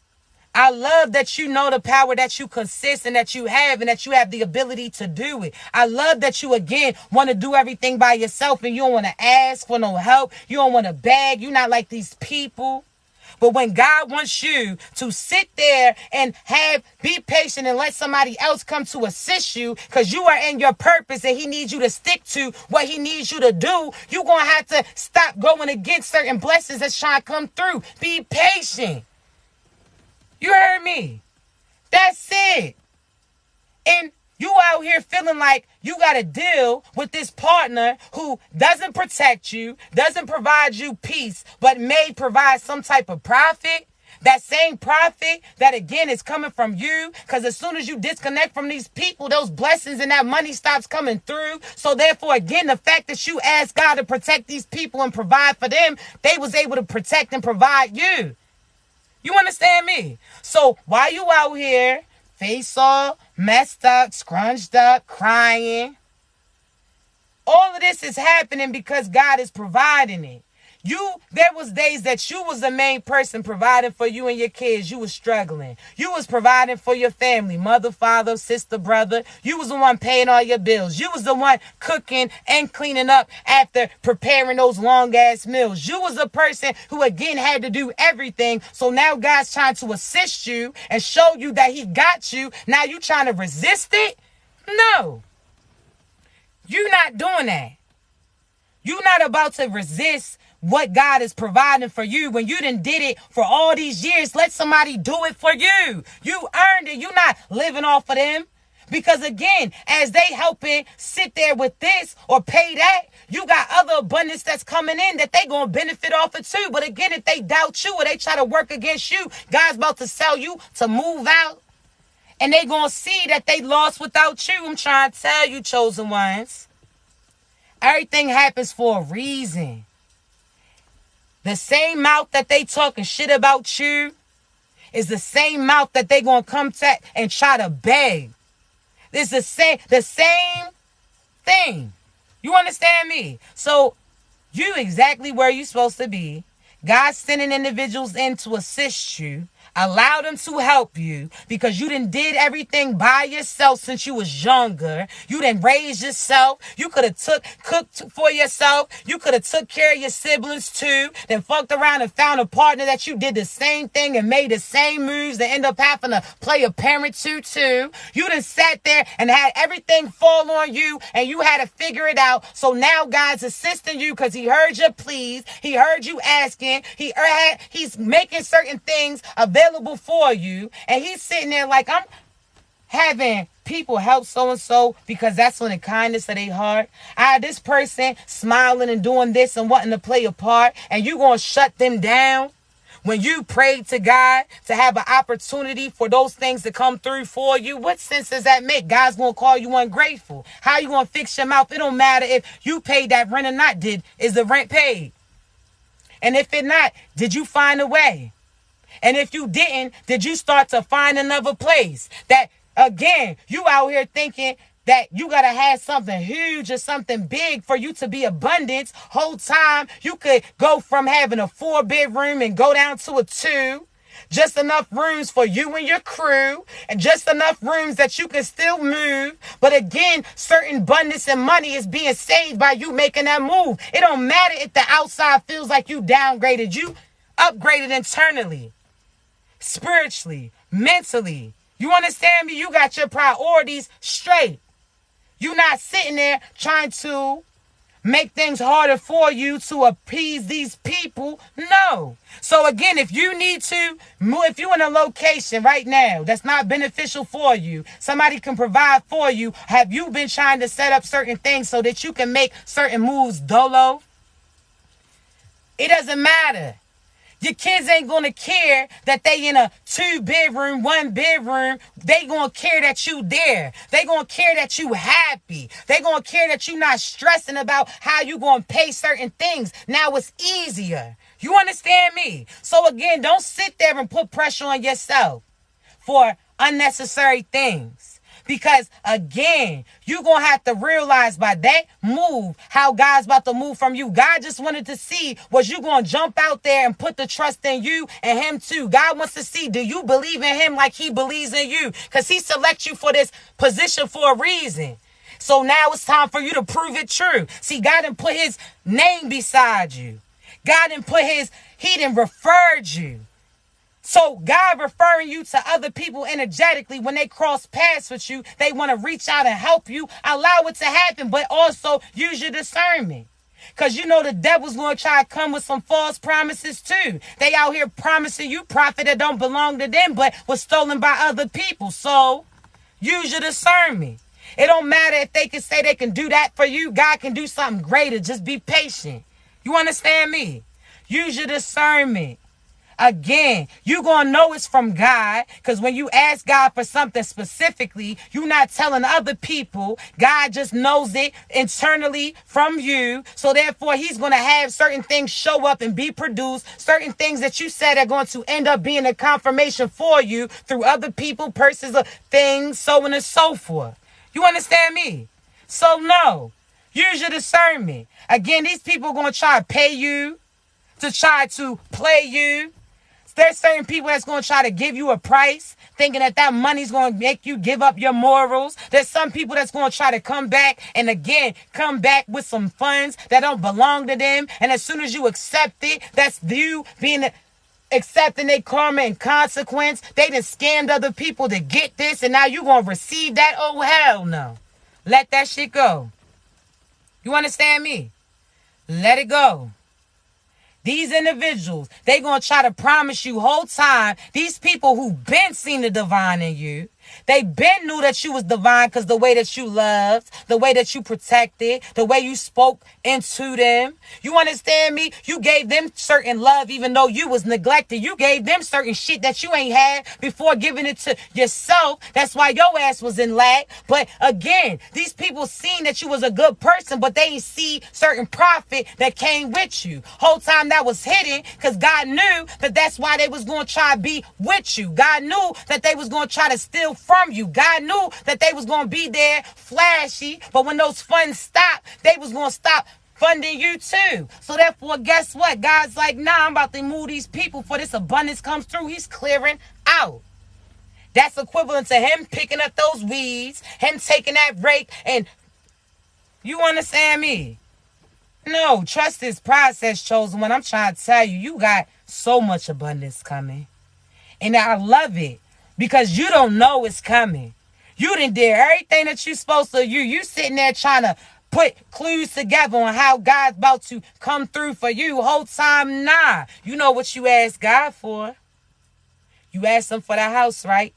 I love that you know the power that you consist and that you have the ability to do it. I love that you, again, want to do everything by yourself and you don't want to ask for no help. You don't want to beg. You're not like these people. But when God wants you to sit there and be patient and let somebody else come to assist you because you are in your purpose and he needs you to stick to what he needs you to do, you're going to have to stop going against certain blessings that's trying to come through. Be patient. You heard me. That's it. And you out here feeling like you got to deal with this partner who doesn't protect you, doesn't provide you peace, but may provide some type of profit. That same profit that, again, is coming from you. Because as soon as you disconnect from these people, those blessings and that money stops coming through. So therefore, again, the fact that you asked God to protect these people and provide for them, they was able to protect and provide you. You understand me? So while you out here, face all messed up, scrunched up, crying, all of this is happening because God is providing it. There was days that you was the main person providing for you and your kids. You was struggling. You was providing for your family, mother, father, sister, brother. You was the one paying all your bills. You was the one cooking and cleaning up after preparing those long ass meals. You was the person who again had to do everything. So now God's trying to assist you and show you that he got you. Now you trying to resist it? No. You're not doing that. You're not about to resist what God is providing for you when you done did it for all these years. Let somebody do it for you. You earned it. You're not living off of them. Because again, as they helping sit there with this or pay that, you got other abundance that's coming in that they going to benefit off of too. But again, if they doubt you or they try to work against you, God's about to sell you to move out. And they going to see that they lost without you. I'm trying to tell you, chosen ones. Everything happens for a reason. The same mouth that they talking shit about you is the same mouth that they gonna come to and try to beg. It's the same thing. You understand me? So you exactly where you supposed to be. God's sending individuals in to assist you. Allow them to help you because you done did everything by yourself since you was younger. You done raised yourself. You could have cooked for yourself. You could have took care of your siblings too. Then fucked around and found a partner that you did the same thing and made the same moves and end up having to play a parent too. You done sat there and had everything fall on you and you had to figure it out. So now God's assisting you because he heard your pleas. He heard you asking. He's making certain things available for you, and he's sitting there like, I'm having people help so-and-so because that's on the kindness of their heart. This person smiling and doing this and wanting to play a part, and you gonna shut them down when you prayed to God to have an opportunity for those things to come through for you? What sense does that make? God's gonna call you ungrateful. How you gonna fix your mouth? It don't matter if you paid that rent or not. Is the rent paid? And if it not, did you find a way? And if you didn't, did you start to find another place? That, again, you out here thinking that you got to have something huge or something big for you to be abundance. Whole time, you could go from having a 4-bedroom and go down to a 2. Just enough rooms for you and your crew. And just enough rooms that you can still move. But again, certain abundance and money is being saved by you making that move. It don't matter if the outside feels like you downgraded. You upgraded internally. Spiritually, mentally. You understand me? You got your priorities straight. You're not sitting there trying to make things harder for you to appease these people. No. So again, if you need to move, if you're in a location right now that's not beneficial for you, somebody can provide for you. Have you been trying to set up certain things so that you can make certain moves dolo? It doesn't matter. Your kids ain't going to care that they in a 2-bedroom, 1-bedroom. They going to care that you there. They going to care that you happy. They going to care that you not stressing about how you going to pay certain things. Now it's easier. You understand me? So again, don't sit there and put pressure on yourself for unnecessary things. Because again, you're going to have to realize by that move how God's about to move from you. God just wanted to see, was you going to jump out there and put the trust in you and him too? God wants to see, do you believe in him like he believes in you? Because he selects you for this position for a reason. So now it's time for you to prove it true. See, God done put his name beside you. God done he done referred you. So God referring you to other people energetically when they cross paths with you, they want to reach out and help you. Allow it to happen, but also use your discernment. Because you know the devil's going to try to come with some false promises too. They out here promising you profit that don't belong to them, but was stolen by other people. So use your discernment. It don't matter if they can say they can do that for you. God can do something greater. Just be patient. You understand me? Use your discernment. Again, you're going to know it's from God because when you ask God for something specifically, you're not telling other people. God just knows it internally from you. So therefore, he's going to have certain things show up and be produced. Certain things that you said are going to end up being a confirmation for you through other people, persons, things, so on and so forth. You understand me? So no, use your discernment. Again, these people are going to try to pay you to try to play you. There's certain people that's going to try to give you a price, thinking that that money's going to make you give up your morals. There's some people that's going to try to come back and again, come back with some funds that don't belong to them. And as soon as you accept it, that's you being accepting their karma and consequence. They done scammed other people to get this, and now you going to receive that? Oh, hell no. Let that shit go. You understand me? Let it go. These individuals, they going to try to promise you whole time, these people who been seen the divine in you, they been knew that you was divine because the way that you loved, the way that you protected, the way you spoke into them. You understand me? You gave them certain love even though you was neglected. You gave them certain shit that you ain't had before giving it to yourself. That's why your ass was in lack. But again, these people seen that you was a good person, but they ain't see certain profit that came with you. Whole time that was hidden because God knew that that's why they was going to try to be with you. God knew that they was going to try to steal from you. God knew that they was going to be there flashy, but when those funds stopped, they was going to stop funding you too. So therefore, guess what? God's like, nah, I'm about to move these people for this abundance comes through. He's clearing out. That's equivalent to him picking up those weeds, him taking that rake, and you understand me? No, trust this process, chosen one. I'm trying to tell you, you got so much abundance coming. And I love it. Because you don't know it's coming. You done did everything that you're supposed to do. You sitting there trying to put clues together on how God's about to come through for you. Whole time, nah. You know what you asked God for. You asked him for that house, right?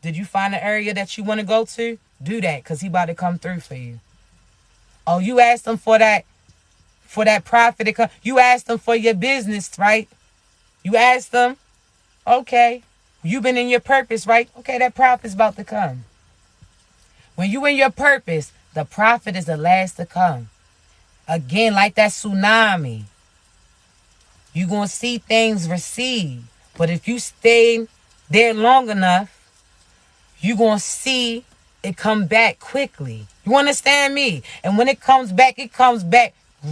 Did you find the area that you want to go to? Do that, because he about to come through for you. Oh, you asked him for that profit to come. You asked him for your business, right? You asked him, okay. You've been in your purpose, right? Okay, that profit's about to come. When you in your purpose, the profit is the last to come. Again, like that tsunami, you're going to see things recede. But if you stay there long enough, you're going to see it come back quickly. You understand me? And when it comes back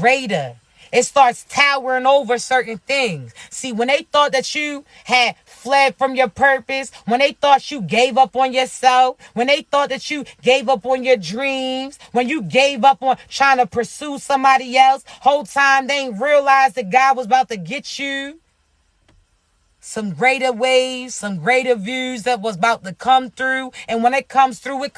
greater. It starts towering over certain things. See, when they thought that you had fled from your purpose, when they thought you gave up on yourself, when they thought that you gave up on your dreams, when you gave up on trying to pursue somebody else, whole time they ain't realized that God was about to get you some greater waves, some greater views that was about to come through. And when it comes through with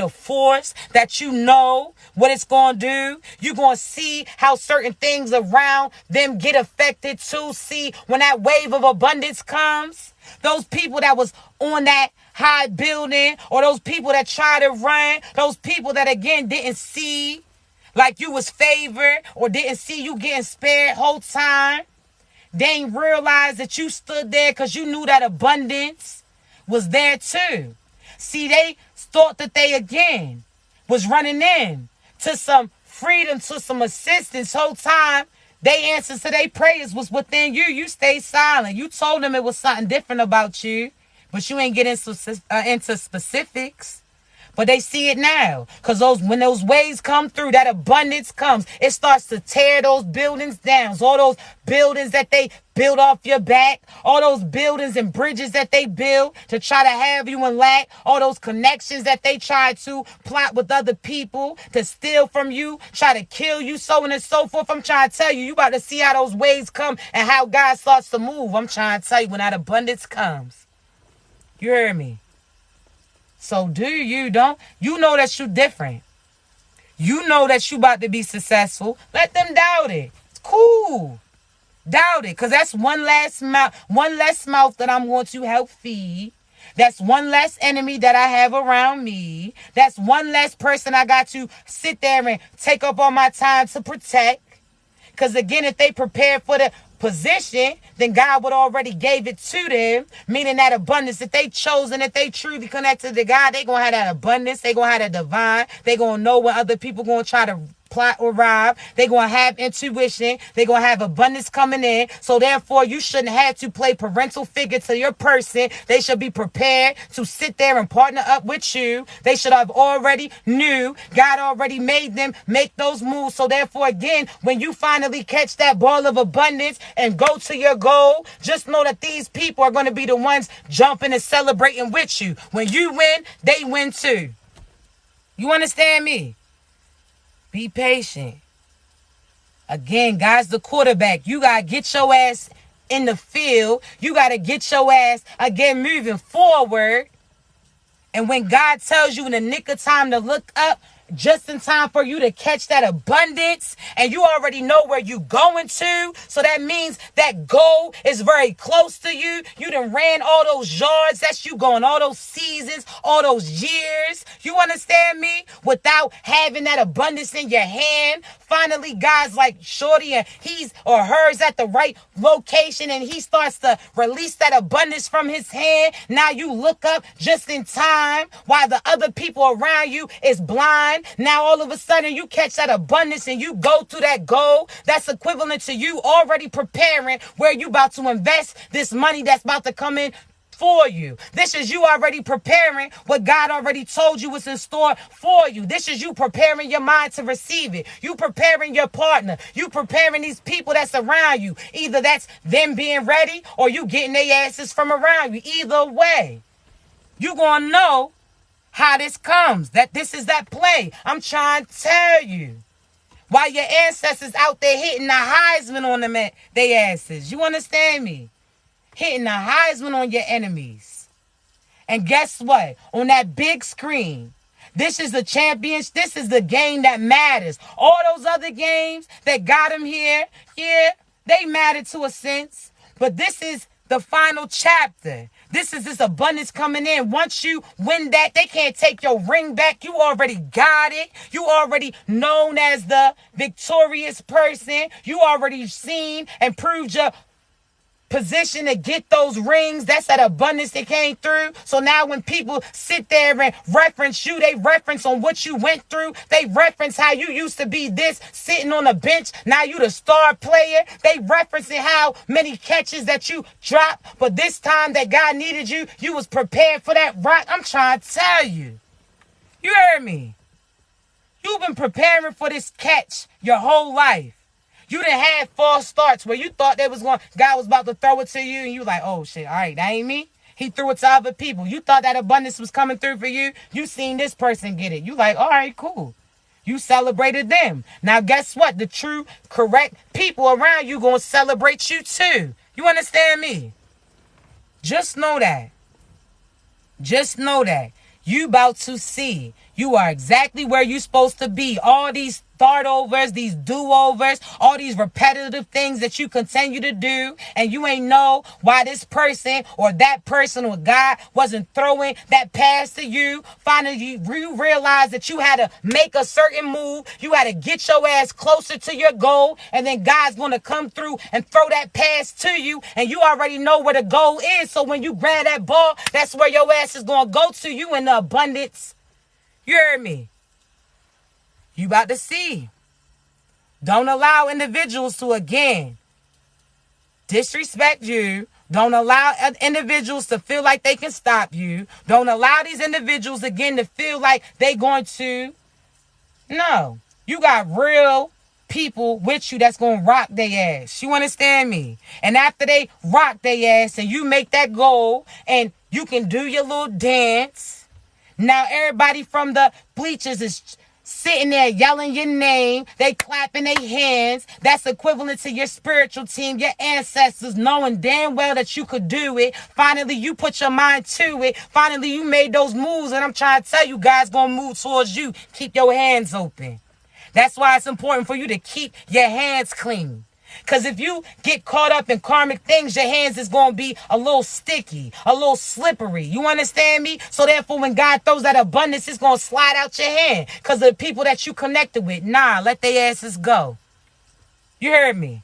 a force that you know what it's going to do. You're going to see how certain things around them get affected too. See, when that wave of abundance comes, those people that was on that high building, or those people that try to run, those people that again didn't see like you was favored or didn't see you getting spared whole time. They ain't realize that you stood there because you knew that abundance was there too. See, they thought that they again was running in to some freedom, to some assistance. Whole time, they answers to their prayers was within you. You stayed silent. You told them it was something different about you, but you ain't getting into specifics. But they see it now. Because when those waves come through, that abundance comes. It starts to tear those buildings down. So all those buildings that they build off your back. All those buildings and bridges that they build to try to have you in lack. All those connections that they try to plot with other people to steal from you. Try to kill you, so on and so forth. I'm trying to tell you, you about to see how those waves come and how God starts to move. I'm trying to tell you when that abundance comes. You heard me? So you know that you different. You know that you about to be successful. Let them doubt it. It's cool. Doubt it. Because that's one less mouth that I'm going to help feed. That's one less enemy that I have around me. That's one less person I got to sit there and take up all my time to protect. Because again, if they prepare for the position, then God would already gave it to them, meaning that abundance. If they chosen, if they truly connected to God, they gonna have that abundance. They gonna have that divine. They gonna know when other people gonna try to plot, or rob. They're going to have intuition. They're going to have abundance coming in. So therefore, you shouldn't have to play parental figure to your person. They should be prepared to sit there and partner up with you. They should have already knew. God already made them make those moves. So therefore, again, when you finally catch that ball of abundance and go to your goal, just know that these people are going to be the ones jumping and celebrating with you. When you win, they win too. You understand me? Be patient. Again, God's the quarterback. You got to get your ass in the field. You got to get your ass, again, moving forward. And when God tells you in the nick of time to look up, just in time for you to catch that abundance, and you already know where you going to. So that means that goal is very close to you. You done ran all those yards. That's you going all those seasons, all those years. You understand me? Without having that abundance in your hand. Finally, God's like shorty and he's or hers at the right location, and he starts to release that abundance from his hand. Now you look up just in time while the other people around you is blind. Now all of a sudden you catch that abundance and you go to that goal. That's equivalent to you already preparing where you about to invest this money that's about to come in for you. This is you already preparing what God already told you was in store for you. This is you preparing your mind to receive it. You preparing your partner. You preparing these people that's around you. Either that's them being ready or you getting their asses from around you. Either way, you gonna know how this comes. That this is that play. I'm trying to tell you. While your ancestors out there hitting the Heisman on them their asses. You understand me? Hitting the Heisman on your enemies. And guess what? On that big screen, this is the championship. This is the game that matters. All those other games that got them here, yeah, they matter to a sense. But this is the final chapter. This is this abundance coming in. Once you win that, they can't take your ring back. You already got it. You already known as the victorious person. You already seen and proved your position to get those rings. That's that abundance that came through. So now when people sit there and reference you, they reference on what you went through. They reference how you used to be this, sitting on a bench. Now you the star player. They referencing how many catches that you dropped. But this time that God needed you, you was prepared for that rock. I'm trying to tell you. You heard me. You've been preparing for this catch your whole life. You done had false starts where you thought God was about to throw it to you, and you like, oh shit, all right, that ain't me. He threw it to other people. You thought that abundance was coming through for you. You seen this person get it. You like, all right, cool. You celebrated them. Now guess what? The true, correct people around you gonna celebrate you too. You understand me? Just know that. Just know that. You about to see. You are exactly where you supposed to be. All these start-overs, these do-overs, all these repetitive things that you continue to do, and you ain't know why this person or that person or God wasn't throwing that pass to you. Finally, you realize that you had to make a certain move. You had to get your ass closer to your goal, and then God's going to come through and throw that pass to you, and you already know where the goal is. So when you grab that ball, that's where your ass is going to go to, you in the abundance. You heard me? You about to see. Don't allow individuals to, again, disrespect you. Don't allow individuals to feel like they can stop you. Don't allow these individuals, again, to feel like they're going to. No. You got real people with you that's going to rock their ass. You understand me? And after they rock their ass and you make that goal and you can do your little dance, now everybody from the bleachers is sitting there yelling your name. They clapping their hands. That's equivalent to your spiritual team, your ancestors knowing damn well that you could do it. Finally, you put your mind to it. Finally, you made those moves. And I'm trying to tell you, God's going to move towards you. Keep your hands open. That's why it's important for you to keep your hands clean. Because if you get caught up in karmic things, your hands is going to be a little sticky, a little slippery. You understand me? So therefore, when God throws that abundance, it's going to slide out your hand because of the people that you connected with. Nah, let their asses go. You heard me?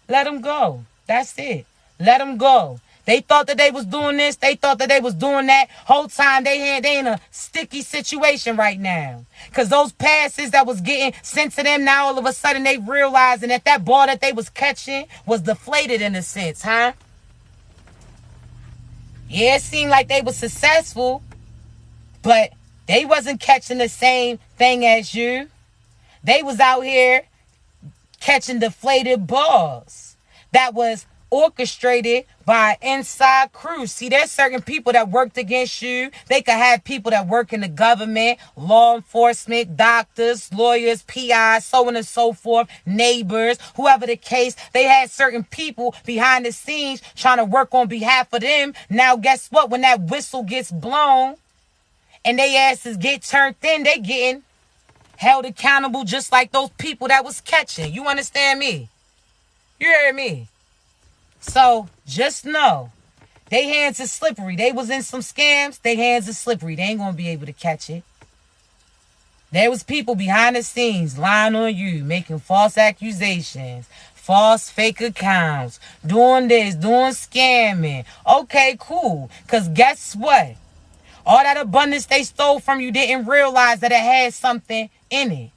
Let them go. That's it. Let them go. They thought that they was doing this. They thought that they was doing that. Whole time they in a sticky situation right now. Because those passes that was getting sent to them, now all of a sudden they realizing that that ball that they was catching was deflated in a sense, huh? Yeah, it seemed like they was successful, but they wasn't catching the same thing as you. They was out here catching deflated balls that was orchestrated by an inside crew. See, there's certain people that worked against you. They could have people that work in the government, law enforcement, doctors, lawyers, PIs, so on and so forth, neighbors, whoever the case. They had certain people behind the scenes trying to work on behalf of them. Now, guess what? When that whistle gets blown and they asses get turned in, they getting held accountable just like those people that was catching. You understand me? You heard me? So just know, they hands are slippery. They was in some scams. They hands are slippery. They ain't going to be able to catch it. There was people behind the scenes lying on you, making false accusations, false fake accounts, doing this, doing scamming. Okay, cool. Because guess what? All that abundance they stole from you didn't realize that it had something in it.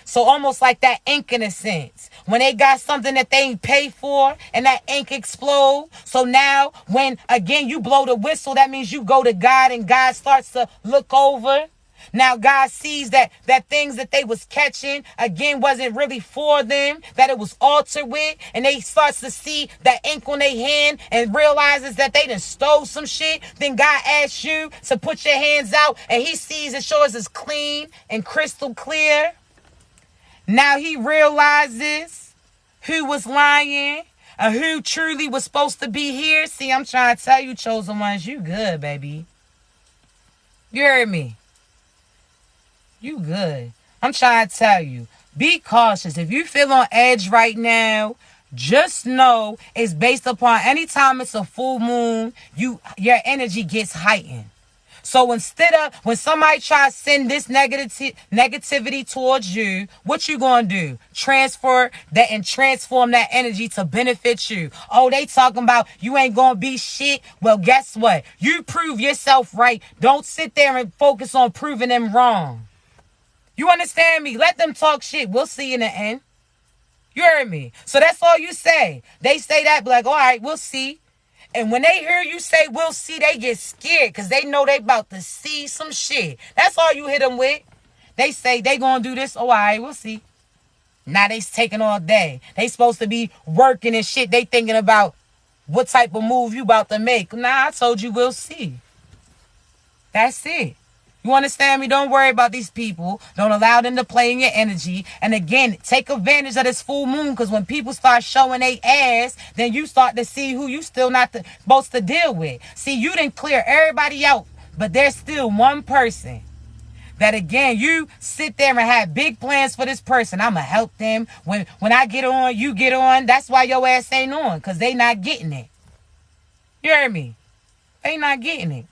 So almost like that ink in a sense. When they got something that they ain't paid for and that ink explode. So now when, again, you blow the whistle, that means you go to God and God starts to look over. Now God sees that things that they was catching, again, wasn't really for them, that it was altered with. And they starts to see that ink on their hand and realizes that they done stole some shit. Then God asks you to put your hands out and he sees it yours is clean and crystal clear. Now he realizes who was lying and who truly was supposed to be here. See, I'm trying to tell you, chosen ones, you good, baby. You heard me? You good. I'm trying to tell you, be cautious. If you feel on edge right now, just know it's based upon any time it's a full moon, your energy gets heightened. So instead of when somebody tries to send this negativity towards you, what you gonna do? Transfer that and transform that energy to benefit you. Oh, they talking about you ain't gonna be shit. Well, guess what? You prove yourself right. Don't sit there and focus on proving them wrong. You understand me? Let them talk shit. We'll see in the end. You heard me? So that's all you say. They say that, be like, all right, we'll see. And when they hear you say, we'll see, they get scared because they know they about to see some shit. That's all you hit them with. They say they going to do this. Oh, all right, we'll see. Now they taking all day. They supposed to be working and shit. They thinking about what type of move you about to make. Nah, I told you we'll see. That's it. You understand me? Don't worry about these people. Don't allow them to play in your energy. And again, take advantage of this full moon because when people start showing their ass, then you start to see who you still not supposed to deal with. See, you didn't clear everybody out, but there's still one person that, again, you sit there and have big plans for this person. I'm going to help them. When I get on, you get on. That's why your ass ain't on because they not getting it. You heard me? They not getting it.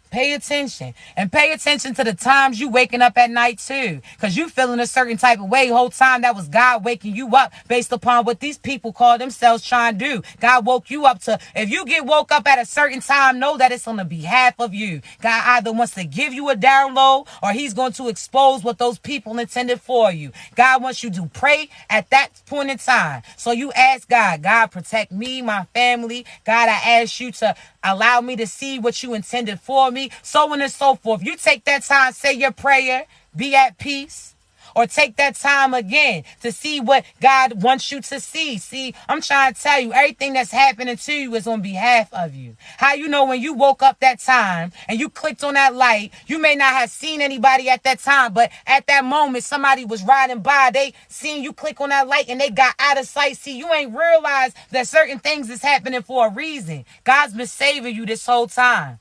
Pay attention. And pay attention to the times you waking up at night too. Because you feeling a certain type of way. Whole time that was God waking you up based upon what these people call themselves trying to do. God woke you up to, if you get woke up at a certain time, know that it's on the behalf of you. God either wants to give you a download or he's going to expose what those people intended for you. God wants you to pray at that point in time. So you ask God, God, protect me, my family. God, I ask you to allow me to see what you intended for me, so on and so forth. You take that time, say your prayer, be at peace, or take that time again to see what God wants you to see. See, I'm trying to tell you, everything that's happening to you is on behalf of you. How you know when you woke up that time and you clicked on that light, you may not have seen anybody at that time, but at that moment, somebody was riding by, they seen you click on that light and they got out of sight. See, you ain't realized that certain things is happening for a reason. God's been saving you this whole time.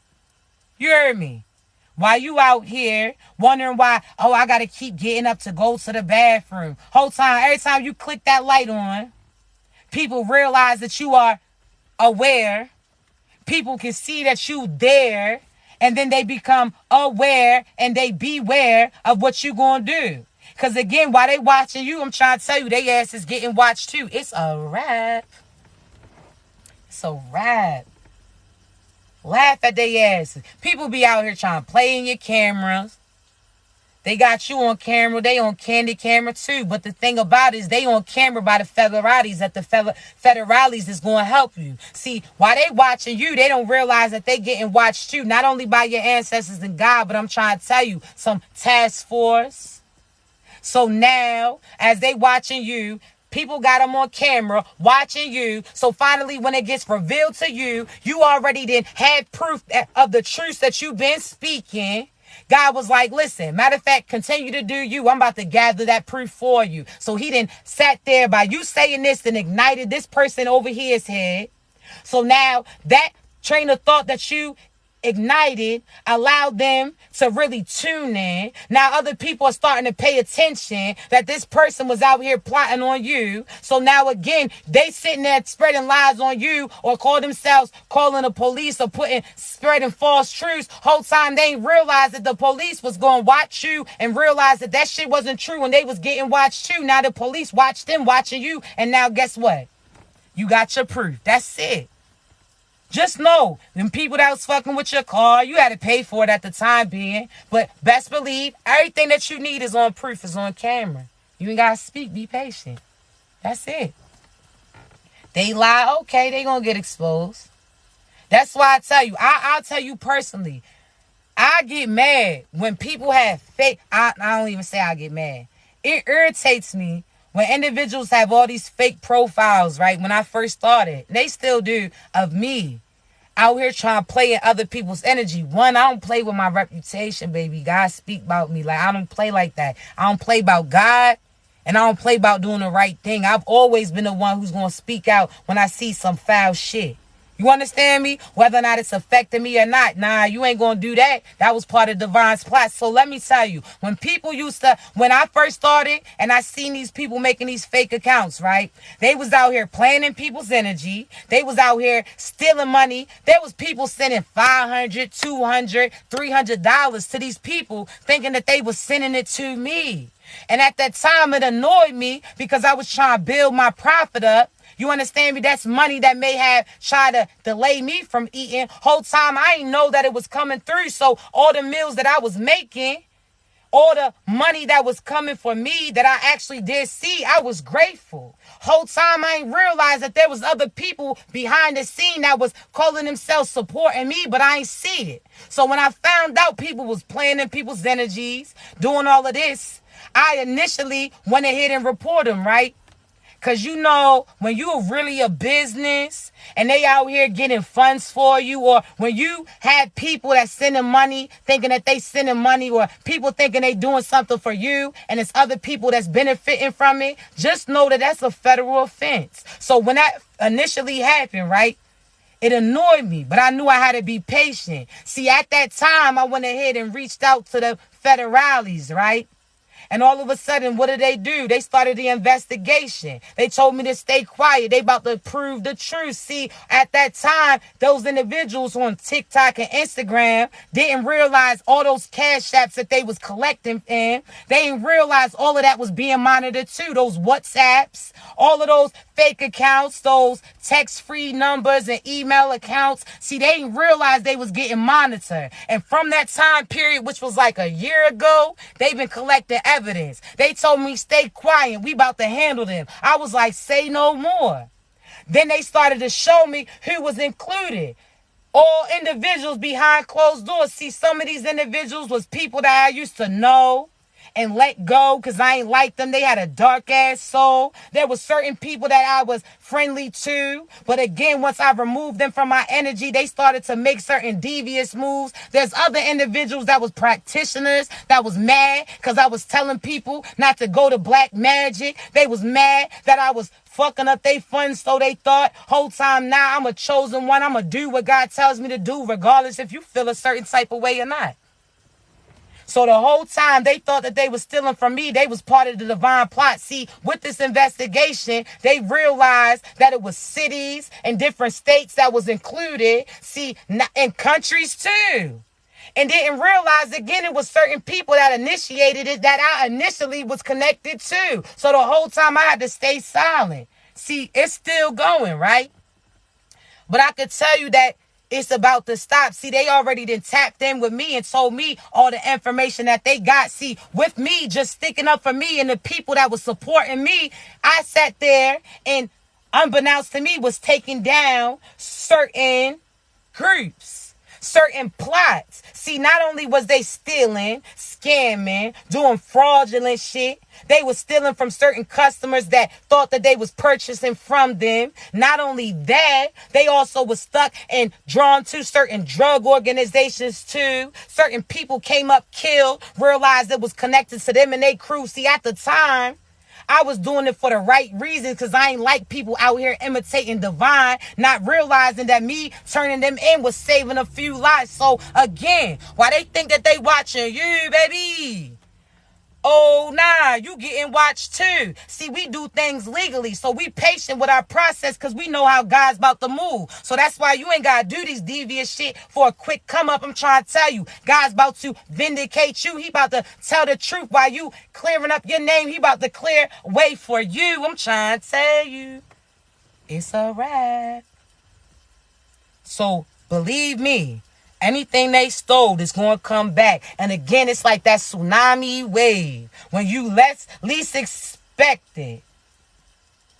You heard me? While you out here wondering why, oh, I got to keep getting up to go to the bathroom. Whole time, every time you click that light on, people realize that you are aware. People can see that you there. And then they become aware and they beware of what you going to do. Because again, while they watching you, I'm trying to tell you, they ass is getting watched too. It's a wrap. So rap. Laugh at their asses. People be out here trying to play in your cameras. They got you on camera. They on candid camera too. But the thing about it is they on camera by the federales that the federales is going to help you. See, while they watching you, they don't realize that they getting watched too. Not only by your ancestors and God, but I'm trying to tell you, some task force. So now, as they watching you, people got them on camera watching you. So finally, when it gets revealed to you, you already then had proof of the truth that you've been speaking. God was like, listen, matter of fact, continue to do you. I'm about to gather that proof for you. So he then sat there by you saying this and ignited this person over here's head. So now that train of thought that you ignited allowed them to really tune in. Now other people are starting to pay attention that this person was out here plotting on you. So now again, they sitting there spreading lies on you or call themselves calling the police or spreading false truths. Whole time they ain't realized that the police was going to watch you and realize that that shit wasn't true and they was getting watched too. Now the police watched them watching you, and now guess what? You got your proof. That's it. Just know, them people that was fucking with your car, you had to pay for it at the time being. But best believe, everything that you need is on proof, is on camera. You ain't got to speak, be patient. That's it. They lie, okay, they going to get exposed. That's why I tell you, I'll tell you personally, I get mad when people have fake, I don't even say I get mad. It irritates me when individuals have all these fake profiles, right? When I first started, they still do, of me out here trying to play in other people's energy. One, I don't play with my reputation, baby. God speak about me. Like, I don't play like that. I don't play about God, and I don't play about doing the right thing. I've always been the one who's going to speak out when I see some foul shit. You understand me? Whether or not it's affecting me or not. Nah, you ain't going to do that. That was part of Divine's plot. So let me tell you, when I first started and I seen these people making these fake accounts, right? They was out here playing in people's energy. They was out here stealing money. There was people sending $500, $200, $300 to these people thinking that they was sending it to me. And at that time, it annoyed me because I was trying to build my profit up. You understand me? That's money that may have tried to delay me from eating. Whole time I didn't know that it was coming through. So all the meals that I was making, all the money that was coming for me that I actually did see, I was grateful. Whole time I ain't realized that there was other people behind the scene that was calling themselves supporting me, but I ain't see it. So when I found out people was playing in people's energies, doing all of this, I initially went ahead and reported them, right? Because you know, when you're really a business and they out here getting funds for you, or when you have people that sending money thinking that they sending money, or people thinking they doing something for you and it's other people that's benefiting from it, just know that that's a federal offense. So when that initially happened, right, it annoyed me, but I knew I had to be patient. See, at that time, I went ahead and reached out to the federales, right? And all of a sudden, what did they do? They started the investigation. They told me to stay quiet. They about to prove the truth. See, at that time, those individuals on TikTok and Instagram didn't realize all those cash apps that they was collecting in. They didn't realize all of that was being monitored too. Those WhatsApps, all of those fake accounts, those text-free numbers and email accounts. See, they didn't realize they was getting monitored. And from that time period, which was like a year ago, they've been collecting evidence. They told me, stay quiet. We about to handle them. I was like, say no more. Then they started to show me who was included. All individuals behind closed doors. See, some of these individuals was people that I used to know and let go because I ain't like them. They had a dark ass soul. There were certain people that I was friendly to, but again, once I removed them from my energy, they started to make certain devious moves. There's other individuals that was practitioners that was mad because I was telling people not to go to black magic. They was mad that I was fucking up their funds, so they thought. Whole time now, I'm a chosen one. I'm going to do what God tells me to do, regardless if you feel a certain type of way or not. So the whole time they thought that they was stealing from me, they was part of the divine plot. See, with this investigation, they realized that it was cities and different states that was included. See, and countries too. And didn't realize, again, it was certain people that initiated it that I initially was connected to. So the whole time I had to stay silent. See, it's still going, right? But I could tell you that it's about to stop. See, they already done tapped in with me and told me all the information that they got. See, with me just sticking up for me and the people that was supporting me, I sat there and unbeknownst to me was taking down certain groups, certain plots. See, not only was they stealing, scamming, doing fraudulent shit, they was stealing from certain customers that thought that they was purchasing from them. Not only that, they also was stuck and drawn to certain drug organizations too. Certain people came up, killed, realized it was connected to them and they crew. See, at the time, I was doing it for the right reasons because I ain't like people out here imitating divine, not realizing that me turning them in was saving a few lives. So again, why they think that they watching you, baby? Oh, nah, you getting watched too. See, we do things legally, so we patient with our process because we know how God's about to move. So that's why you ain't got to do this devious shit for a quick come up. I'm trying to tell you, God's about to vindicate you. He about to tell the truth while you clearing up your name. He about to clear way for you. I'm trying to tell you, it's a wrap. So believe me, anything they stole is going to come back. And again, it's like that tsunami wave. When you least expect it,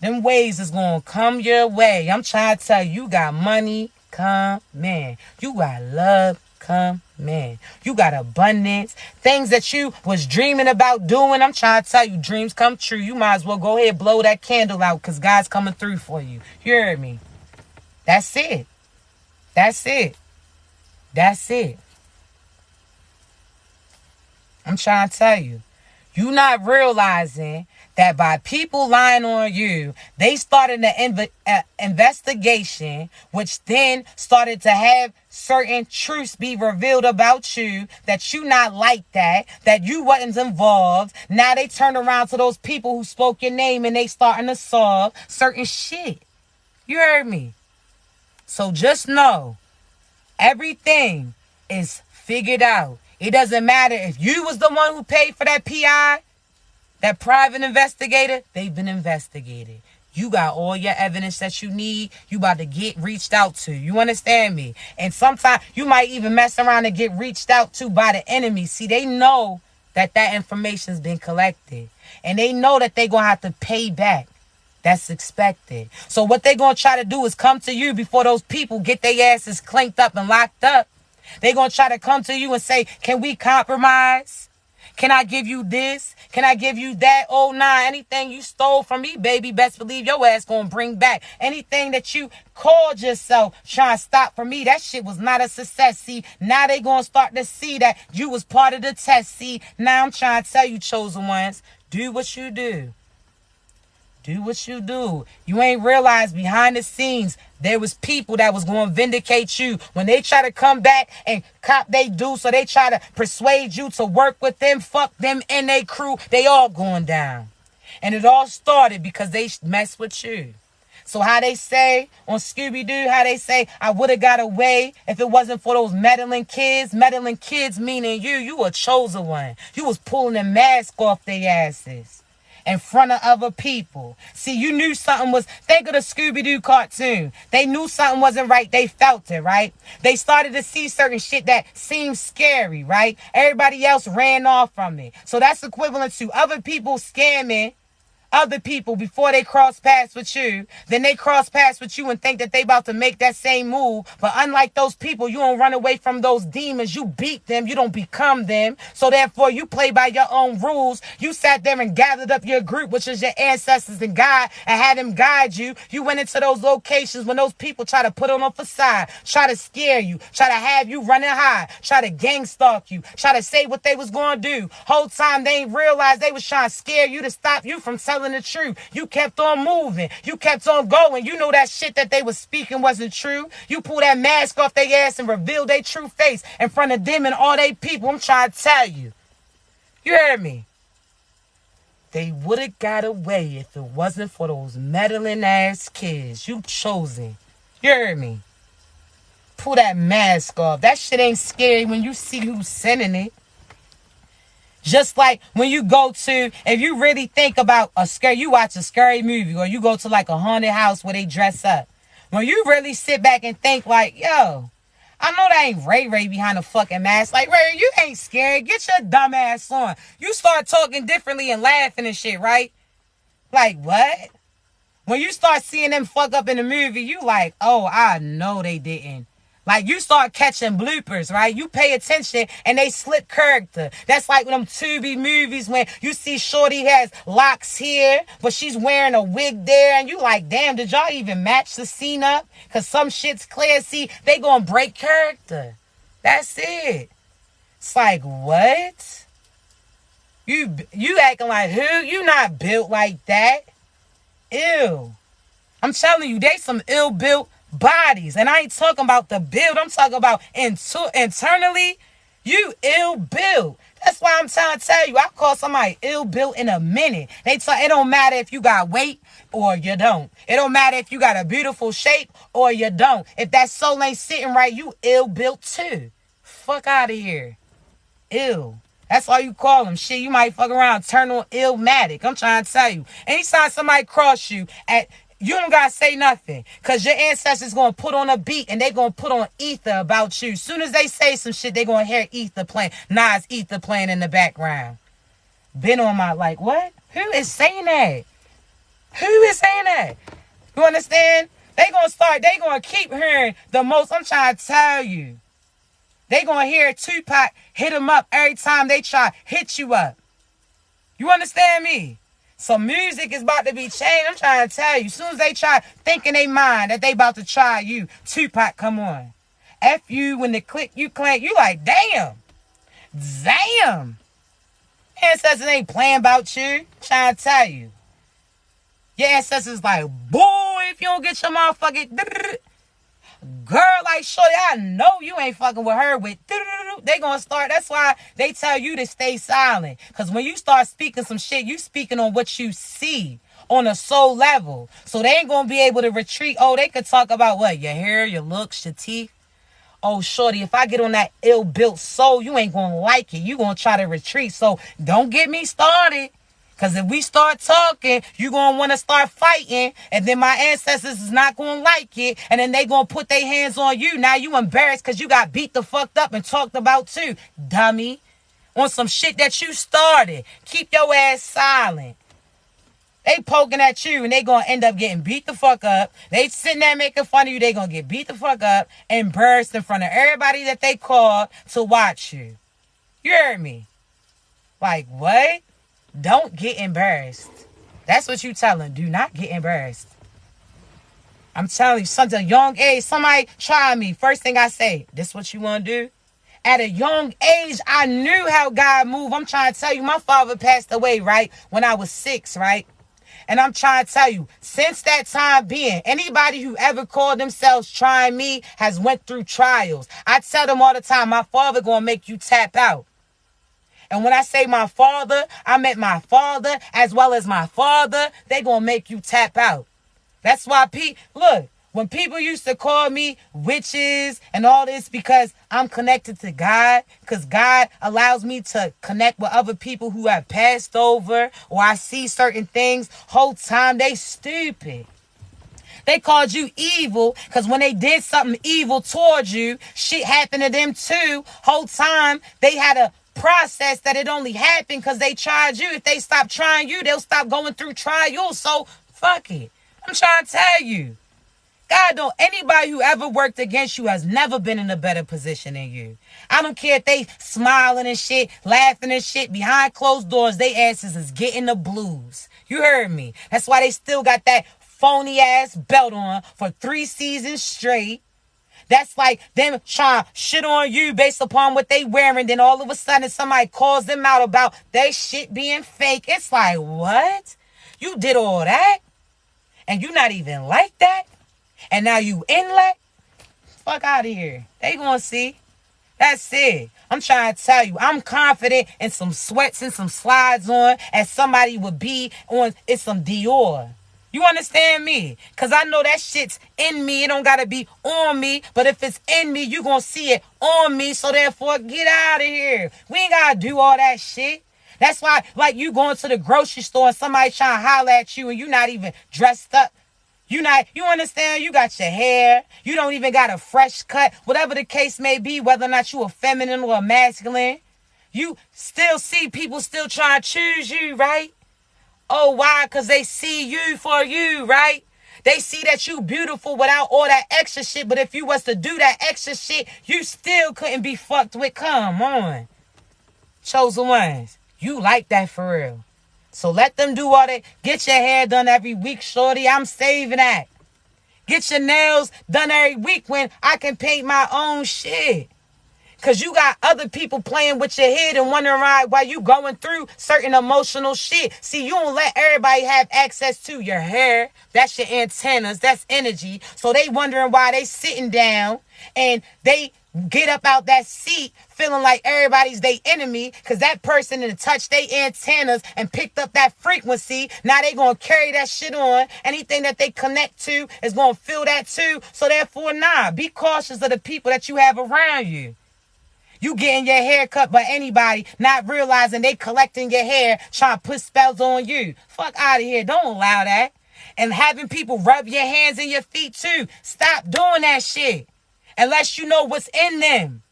them waves is going to come your way. I'm trying to tell you, you got money coming. You got love coming. You got abundance. Things that you was dreaming about doing. I'm trying to tell you, dreams come true. You might as well go ahead and blow that candle out because God's coming through for you. You heard me? That's it. That's it. That's it. I'm trying to tell you. You not realizing that by people lying on you, they started an investigation, which then started to have certain truths be revealed about you, that you not like that you wasn't involved. Now they turn around to those people who spoke your name and they starting to solve certain shit. You heard me? So just know, everything is figured out. It doesn't matter if you was the one who paid for that PI, that private investigator, they've been investigated. You got all your evidence that you need. You about to get reached out to. You understand me? And sometimes you might even mess around and get reached out to by the enemy. See, they know that information's been collected. And they know that they're going to have to pay back. That's expected. So what they're going to try to do is come to you before those people get their asses clanked up and locked up. They're going to try to come to you and say, can we compromise? Can I give you this? Can I give you that? Oh, nah, anything you stole from me, baby, best believe your ass going to bring back. Anything that you called yourself trying to stop from me, that shit was not a success. See, now they going to start to see that you was part of the test. See, now I'm trying to tell you, chosen ones, do what you do. Do what you do. You ain't realized behind the scenes there was people that was going to vindicate you. When they try to come back and cop they do, so they try to persuade you to work with them, fuck them and they crew, they all going down. And it all started because they messed with you. So how they say on Scooby-Doo, how they say, I would have got away if it wasn't for those meddling kids. Meddling kids meaning you a chosen one. You was pulling the mask off their asses in front of other people. See, you knew something was, think of the Scooby-Doo cartoon. They knew something wasn't right. They felt it, right? They started to see certain shit that seemed scary, right? Everybody else ran off from it. So that's equivalent to other people scamming other people before they cross paths with you. Then they cross paths with you and think that they about to make that same move. But unlike those people, you don't run away from those demons. You beat them. You don't become them. So therefore, you play by your own rules. You sat there and gathered up your group, which is your ancestors and God, and had them guide you. You went into those locations when those people try to put on a facade, try to scare you, try to have you running high, try to gang stalk you, try to say what they was going to do. Whole time they ain't realized they was trying to scare you to stop you from telling the truth. You kept on moving. You kept on going. You know that shit that they was speaking wasn't true. You pull that mask off their ass and reveal their true face in front of them and all they people. I'm trying to tell you. You heard me? They would have got away if it wasn't for those meddling ass kids. You chosen. You heard me? Pull that mask off. That shit ain't scary when you see who's sending it. Just like when you go to, if you really think about you watch a scary movie or you go to like a haunted house where they dress up. When you really sit back and think like, yo, I know that ain't Ray Ray behind the fucking mask. Like, Ray, you ain't scared. Get your dumb ass on. You start talking differently and laughing and shit, right? Like, what? When you start seeing them fuck up in the movie, you like, oh, I know they didn't. Like, you start catching bloopers, right? You pay attention and they slip character. That's like them Tubi movies when you see Shorty has locks here, but she's wearing a wig there. And you like, damn, did y'all even match the scene up? Because some shit's clear. See, they gonna break character. That's it. It's like, what? You acting like who? You not built like that. Ew. I'm telling you, they some ill-built bodies. And I ain't talking about the build. I'm talking about internally, you ill-built. That's why I'm trying to tell you, I call somebody ill-built in a minute. It don't matter if you got weight or you don't. It don't matter if you got a beautiful shape or you don't. If that soul ain't sitting right, you ill-built too. Fuck out of here. Ill. That's all you call them. Shit, you might fuck around, turn on illmatic. I'm trying to tell you. Anytime somebody cross you, you don't got to say nothing. Because your ancestors going to put on a beat and they going to put on ether about you. As soon as they say some shit, they going to hear ether playing. Nas ether playing in the background. Been on my, like, what? Who is saying that? Who is saying that? You understand? They going to keep hearing the most. I'm trying to tell you. They gonna hear Tupac hit them up every time they try hit you up. You understand me? So music is about to be changed. I'm trying to tell you. As soon as they try think in their mind that they about to try you, Tupac come on. F you when the click you clank, you like, damn. Damn. Ancestors ain't playing about you. I'm trying to tell you. Your ancestors like, boy, if you don't get your motherfucking girl like shorty, I know you ain't fucking with her with they gonna start. That's why they tell you to stay silent. Because when you start speaking some shit, you speaking on what you see on a soul level. So they ain't gonna be able to retreat. Oh, they could talk about what? Your hair, your looks, your teeth. Oh, shorty, if I get on that ill-built soul, you ain't gonna like it. You gonna try to retreat. So don't get me started. Because if we start talking, you going to want to start fighting. And then my ancestors is not going to like it. And then they going to put their hands on you. Now you embarrassed because you got beat the fucked up and talked about too. Dummy. On some shit that you started. Keep your ass silent. They poking at you and they going to end up getting beat the fuck up. They sitting there making fun of you. They going to get beat the fuck up. Embarrassed in front of everybody that they called to watch you. You heard me? Like, what? Don't get embarrassed. That's what you tell them. Do not get embarrassed. I'm telling you, since a young age, somebody try me. First thing I say, this what you want to do? At a young age, I knew how God moved. I'm trying to tell you, my father passed away, right? When I was 6, right? And I'm trying to tell you, since that time being, anybody who ever called themselves trying me has went through trials. I tell them all the time, my father going to make you tap out. And when I say my father, I meant my father as well as my father. They gonna make you tap out. That's why look, when people used to call me witches and all this because I'm connected to God, because God allows me to connect with other people who have passed over, or I see certain things, whole time they stupid. They called you evil because when they did something evil towards you, shit happened to them too. Whole time they had a process that it only happened because they tried you. If they stop trying you, they'll stop going through trials. So fuck it. I'm trying to tell you. God don't, anybody who ever worked against you has never been in a better position than you. I don't care if they smiling and shit, laughing and shit. Behind closed doors, they asses is getting the blues. You heard me. That's why they still got that phony ass belt on for 3 seasons straight. That's like them trying to shit on you based upon what they wearing. Then all of a sudden somebody calls them out about their shit being fake. It's like, what? You did all that? And you not even like that? And now you inlet? Fuck out of here. They gonna see. That's it. I'm trying to tell you, I'm confident in some sweats and some slides on as somebody would be on, it's some Dior. You understand me? Because I know that shit's in me. It don't got to be on me. But if it's in me, you going to see it on me. So therefore, get out of here. We ain't got to do all that shit. That's why, like, you going to the grocery store and somebody trying to holler at you and you not even dressed up You understand? You got your hair. You don't even got a fresh cut. Whatever the case may be, whether or not you a feminine or a masculine, you still see people still trying to choose you, right? Oh, why? Because they see you for you, right? They see that you beautiful without all that extra shit. But if you was to do that extra shit, you still couldn't be fucked with. Come on. Chosen ones. You like that for real. So let them do all that. Get your hair done every week, shorty. I'm saving that. Get your nails done every week when I can paint my own shit. Because you got other people playing with your head and wondering why you going through certain emotional shit. See, you don't let everybody have access to your hair. That's your antennas. That's energy. So they wondering why they sitting down and they get up out that seat feeling like everybody's their enemy because that person done touched their antennas and picked up that frequency. Now they going to carry that shit on. Anything that they connect to is going to feel that too. So therefore, be cautious of the people that you have around you. You getting your hair cut by anybody, not realizing they collecting your hair, trying to put spells on you. Fuck out of here. Don't allow that. And having people rub your hands and your feet too. Stop doing that shit. Unless you know what's in them.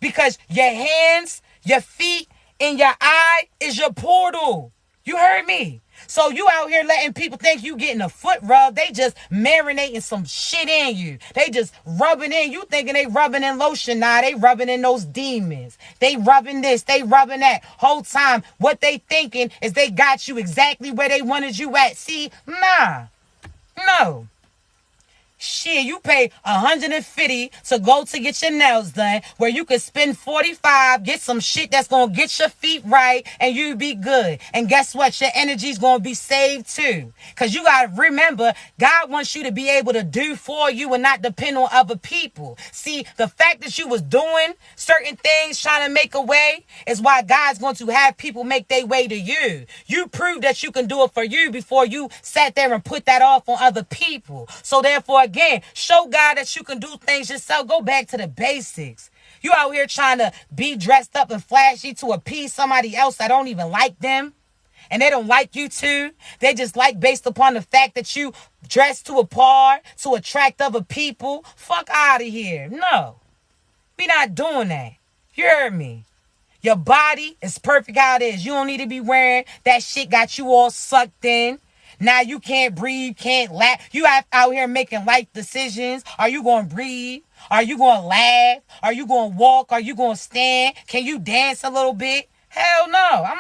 Because your hands, your feet, and your eye is your portal. You heard me? So you out here letting people think you getting a foot rub. They just marinating some shit in you. They just rubbing in. You thinking they rubbing in lotion. Nah, they rubbing in those demons. They rubbing this. They rubbing that. Whole time, what they thinking is they got you exactly where they wanted you at. See? Nah. No. Shit, you pay $150 to go to get your nails done, where you could spend $45, get some shit that's gonna get your feet right, and you be good. And guess what? Your energy's gonna be saved too. Cause you gotta remember, God wants you to be able to do for you and not depend on other people. See, the fact that you was doing certain things, trying to make a way, is why God's going to have people make their way to you. You proved that you can do it for you before you sat there and put that off on other people. So therefore, again, show God that you can do things yourself. Go back to the basics. You out here trying to be dressed up and flashy to appease somebody else that don't even like them. And they don't like you too. They just like based upon the fact that you dress to a par, to attract other people. Fuck out of here. No. We not doing that. You heard me. Your body is perfect how it is. You don't need to be wearing that shit got you all sucked in. Now you can't breathe, can't laugh. You out here making life decisions. Are you going to breathe? Are you going to laugh? Are you going to walk? Are you going to stand? Can you dance a little bit? Hell no. I'm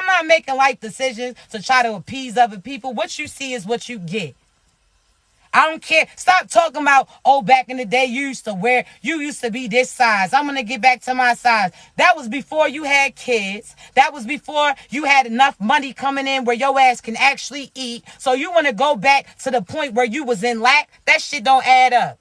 not making life decisions to try to appease other people. What you see is what you get. I don't care. Stop talking about, oh, back in the day you used to be this size. I'm going to get back to my size. That was before you had kids. That was before you had enough money coming in where your ass can actually eat. So you want to go back to the point where you was in lack? That shit don't add up.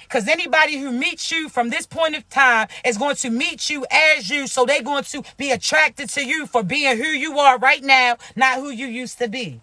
Because anybody who meets you from this point of time is going to meet you as you. So they're going to be attracted to you for being who you are right now, not who you used to be.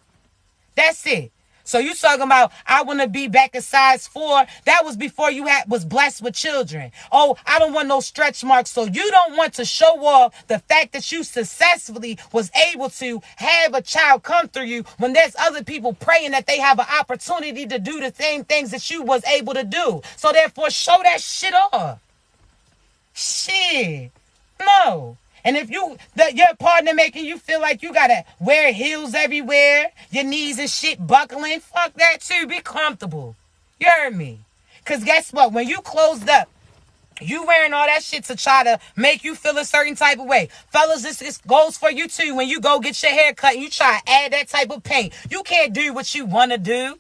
That's it. So you talking about, I want to be back a size 4. That was before you was blessed with children. Oh, I don't want no stretch marks. So you don't want to show off the fact that you successfully was able to have a child come through you when there's other people praying that they have an opportunity to do the same things that you was able to do. So therefore, show that shit off. Shit. No. And if your partner making you feel like you got to wear heels everywhere, your knees and shit buckling, fuck that too. Be comfortable. You heard me? Because guess what? When you closed up, you wearing all that shit to try to make you feel a certain type of way. Fellas, this goes for you too. When you go get your hair cut and you try to add that type of paint, you can't do what you want to do.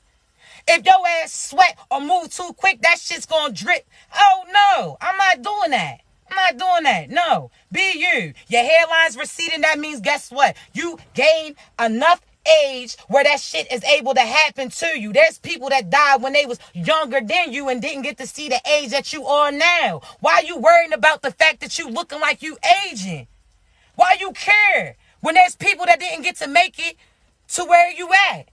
If your ass sweat or move too quick, that shit's going to drip. Oh, no. I'm not doing that. I'm not doing that. No. Be you. Your hairline's receding. That means, guess what? You gain enough age where that shit is able to happen to you. There's people that died when they was younger than you and didn't get to see the age that you are now. Why you worrying about the fact that you looking like you aging? Why you care when there's people that didn't get to make it to where you at?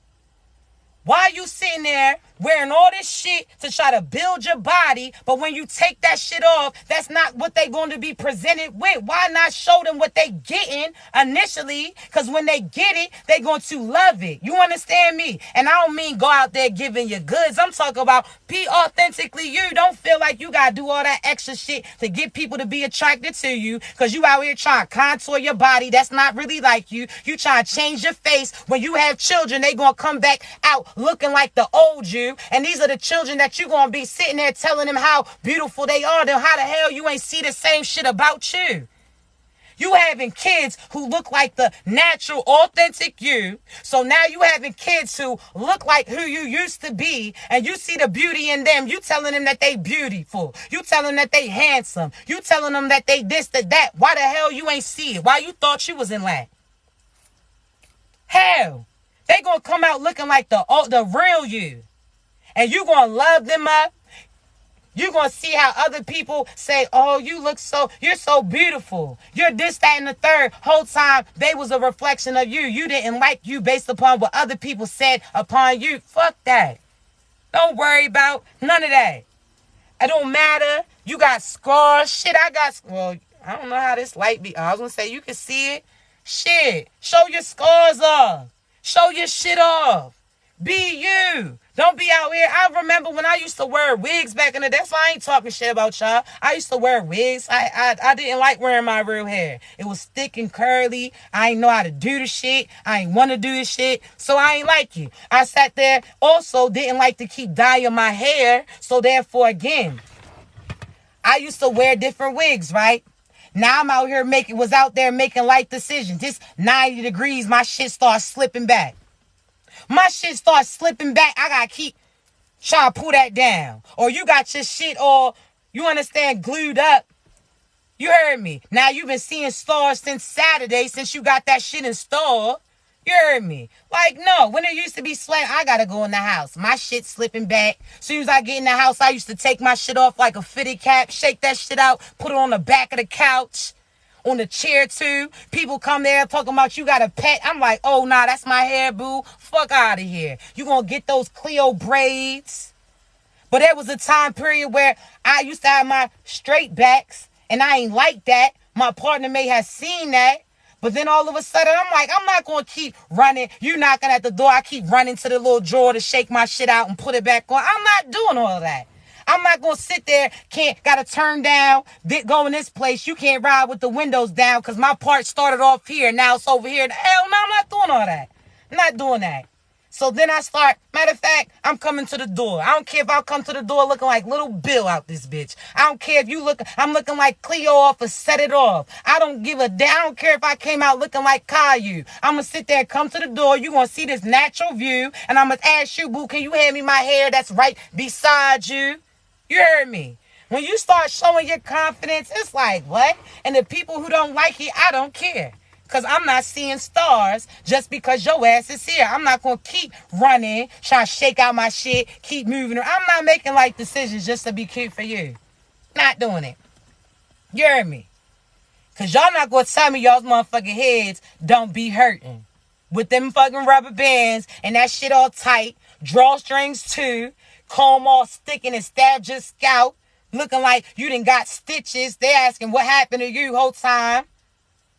Why you sitting there wearing all this shit to try to build your body, but when you take that shit off, that's not what they going to be presented with. Why not show them what they getting initially? Because when they get it, they going to love it. You understand me? And I don't mean go out there giving your goods. I'm talking about be authentically you. Don't feel like you got to do all that extra shit to get people to be attracted to you, because you out here trying to contour your body that's not really like you. You trying to change your face. When you have children, they going to come back out looking like the old you. And these are the children that you going to be sitting there telling them how beautiful they are. Then how the hell you ain't see the same shit about you? You having kids who look like the natural, authentic you. So now you having kids who look like who you used to be, and you see the beauty in them. You telling them that they beautiful. You telling them that they handsome. You telling them that they this, that. Why the hell you ain't see it? Why you thought you was in lag? Hell, they gonna come out looking like the real you. And you gonna love them up. You gonna see how other people say, oh, you're so beautiful. You're this, that, and the third. Whole time, they was a reflection of you. You didn't like you based upon what other people said upon you. Fuck that. Don't worry about none of that. It don't matter. You got scars. Shit, I don't know how this light be. I was gonna say, you can see it. Shit, show your scars off. Show your shit off. Be you. Don't be out here. I remember when I used to wear wigs back in the day. That's why I ain't talking shit about y'all. I used to wear wigs. I didn't like wearing my real hair. It was thick and curly. I ain't know how to do the shit. I ain't want to do the shit. So I ain't like you. I sat there, also didn't like to keep dyeing my hair. So therefore, again, I used to wear different wigs, right? Now I'm out here making life decisions. This 90 degrees, my shit starts slipping back. My shit starts slipping back. I gotta keep trying to pull that down. Or you got your shit all, you understand, glued up. You heard me. Now you've been seeing stars since Saturday, since you got that shit installed. You heard me. Like, no, when it used to be sweating, I gotta go in the house. My shit slipping back. As soon as I get in the house, I used to take my shit off like a fitted cap, shake that shit out, put it on the back of the couch, on the chair too. People come there talking about you got a pet. I'm like, oh, nah, that's my hair, boo. Fuck out of here. You gonna get those Cleo braids. But there was a time period where I used to have my straight backs, and I ain't like that. My partner may have seen that. But then all of a sudden, I'm like, I'm not going to keep running. You knocking at the door. I keep running to the little drawer to shake my shit out and put it back on. I'm not doing all of that. I'm not going to sit there, got to turn down, go in this place. You can't ride with the windows down because my part started off here. Now it's over here. Hell no, I'm not doing all that. I'm not doing that. So then I start, matter of fact, I'm coming to the door. I don't care if I come to the door looking like Little Bill out this bitch. I don't care if I'm looking like Cleo off or Set It Off. I don't give a damn. I don't care if I came out looking like Caillou. I'm going to sit there, come to the door. You're going to see this natural view. And I'm going to ask you, boo, can you hand me my hair that's right beside you? You heard me. When you start showing your confidence, it's like, what? And the people who don't like it, I don't care. Because I'm not seeing stars just because your ass is here. I'm not going to keep running, trying to shake out my shit, keep moving. I'm not making life decisions just to be cute for you. Not doing it. You heard me? Because y'all not going to tell me y'all's motherfucking heads don't be hurting. With them fucking rubber bands and that shit all tight, drawstrings too, comb all sticking and stabbed your scalp, looking like you done got stitches. They asking what happened to you whole time.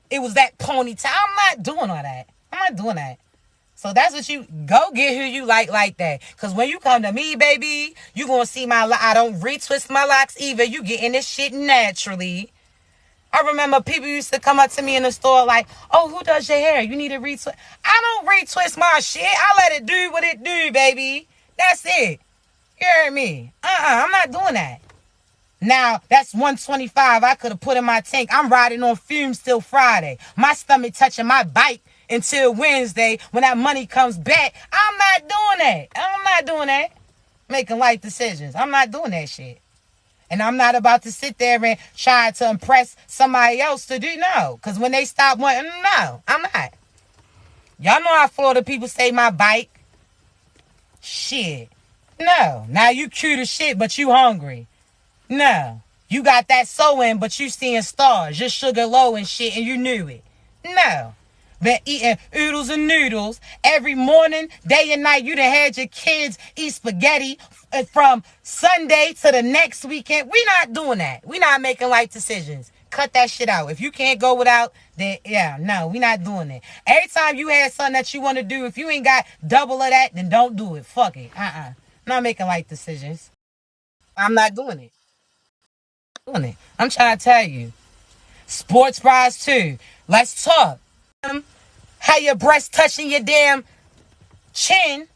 It was that ponytail. I'm not doing all that. I'm not doing that. So that's what you, go get who you like that. Because when you come to me, baby, you going to see I don't retwist my locks either. You getting this shit naturally. I remember people used to come up to me in the store like, oh, who does your hair? You need a retwist. I don't retwist my shit. I let it do what it do, baby. That's it. You heard me? I'm not doing that. Now, that's 125 I could have put in my tank. I'm riding on fumes till Friday. My stomach touching my bike until Wednesday when that money comes back. I'm not doing that. I'm not doing that. Making life decisions. I'm not doing that shit. And I'm not about to sit there and try to impress somebody else to do no. Because when they stop wanting, no, I'm not. Y'all know how Florida people say my bike. Shit. No. Now you cute as shit, but you hungry. No. You got that sewing, but you seeing stars. Your sugar low and shit, and you knew it. No. been eating oodles and noodles every morning, day and night. You done had your kids eat spaghetti from Sunday to the next weekend. We not doing that. We not making life decisions. Cut that shit out. If you can't go without, then yeah, no, we not doing it. Every time you had something that you want to do, if you ain't got double of that, then don't do it. Fuck it. Not making life decisions. I'm not doing it. I'm trying to tell you. Sports bras too. Let's talk. How your breast touching your damn chin.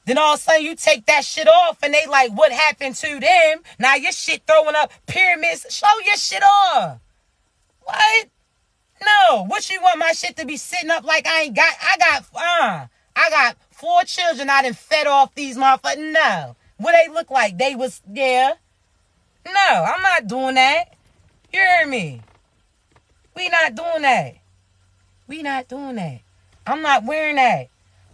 Then all of a sudden you take that shit off and they like, what happened to them? Now your shit throwing up pyramids. Show your shit off. What? No. What you want my shit to be sitting up like I got 4 children I done fed off these motherfuckers. No. What they look like? They was, yeah. No, I'm not doing that. You hear me? We not doing that. We not doing that. I'm not wearing that.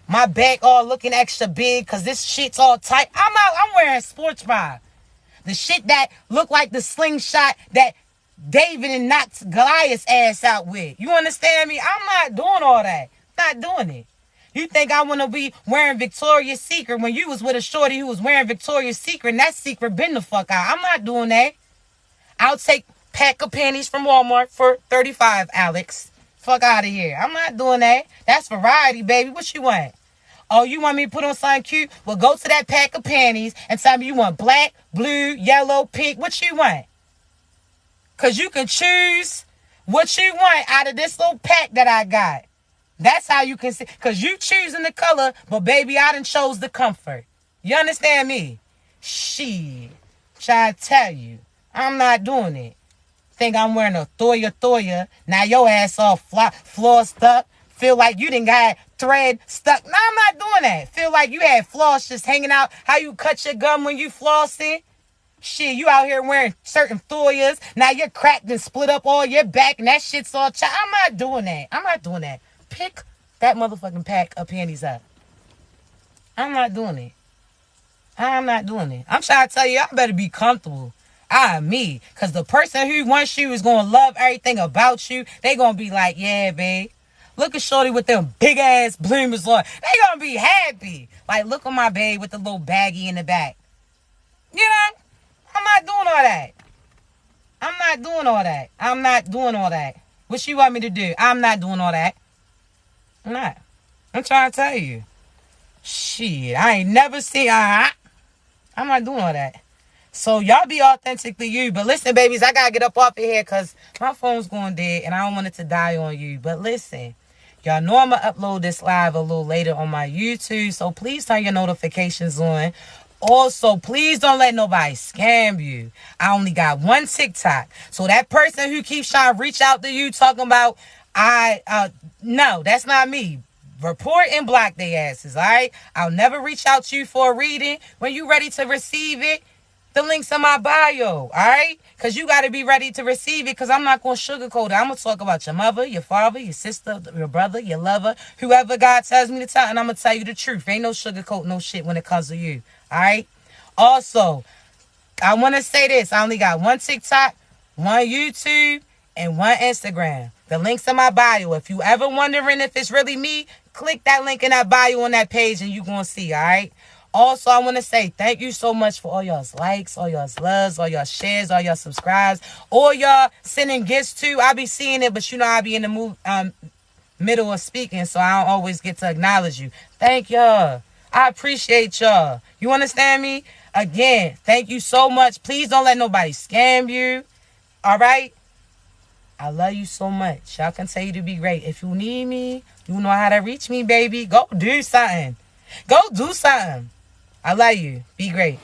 My back all looking extra big because this shit's all tight. I'm wearing sports bra. The shit that look like the slingshot that David and knocked Goliath's ass out with. You understand me? I'm not doing all that. Not doing it. You think I want to be wearing Victoria's Secret when you was with a shorty who was wearing Victoria's Secret and that secret been the fuck out. I'm not doing that. I'll take pack of panties from Walmart for $35, Alex. Fuck out of here. I'm not doing that. That's variety, baby. What you want? Oh, you want me to put on something cute? Well, go to that pack of panties and tell me you want black, blue, yellow, pink. What you want? Because you can choose what you want out of this little pack that I got. That's how you can see. Because you choosing the color, but baby, I done chose the comfort. You understand me? Shit. Try to tell you. I'm not doing it. Think I'm wearing a Thoya. Now your ass all floor stuck. Feel like you done got thread stuck. No, I'm not doing that. Feel like you had floss just hanging out. How you cut your gum when you flossing? Shit, you out here wearing certain Thoyas. Now you're cracked and split up all your back and that shit's all I'm not doing that. I'm not doing that. Pick that motherfucking pack of panties up. I'm not doing it. I'm not doing it. I'm trying to tell you, y'all better be comfortable. Me. Because the person who wants you is going to love everything about you. They going to be like, yeah, babe. Look at shorty with them big ass bloomers on. They going to be happy. Like, look at my babe with the little baggie in the back. You know? I'm not doing all that. I'm not doing all that. I'm not doing all that. What you want me to do? I'm not doing all that. I'm not. I'm trying to tell you. Shit, I ain't never seen... I'm not doing all that. So y'all be authentically you. But listen, babies, I got to get up off of here because my phone's going dead and I don't want it to die on you. But listen, y'all know I'm going to upload this live a little later on my YouTube. So please turn your notifications on. Also, please don't let nobody scam you. I only got one TikTok. So that person who keeps trying to reach out to you talking about, no, that's not me. Report and block their asses, all right? I'll never reach out to you for a reading. When you ready to receive it, the link's in my bio, all right? Because you got to be ready to receive it because I'm not going to sugarcoat it. I'm going to talk about your mother, your father, your sister, your brother, your lover, whoever God tells me to tell, and I'm going to tell you the truth. Ain't no sugarcoat, no shit when it comes to you, all right? Also, I want to say this. I only got one TikTok, one YouTube, and one Instagram. The link's in my bio. If you ever wondering if it's really me, click that link in that bio on that page and you're going to see, all right? Also, I want to say thank you so much for all y'all's likes, all y'all's loves, all y'all shares, all y'all subscribes, all y'all sending gifts too. I be seeing it, but you know I be in the middle of speaking, so I don't always get to acknowledge you. Thank y'all. I appreciate y'all. You understand me? Again, thank you so much. Please don't let nobody scam you. All right? I love you so much. Y'all continue to be great. If you need me, you know how to reach me, baby. Go do something. Go do something. I love you. Be great.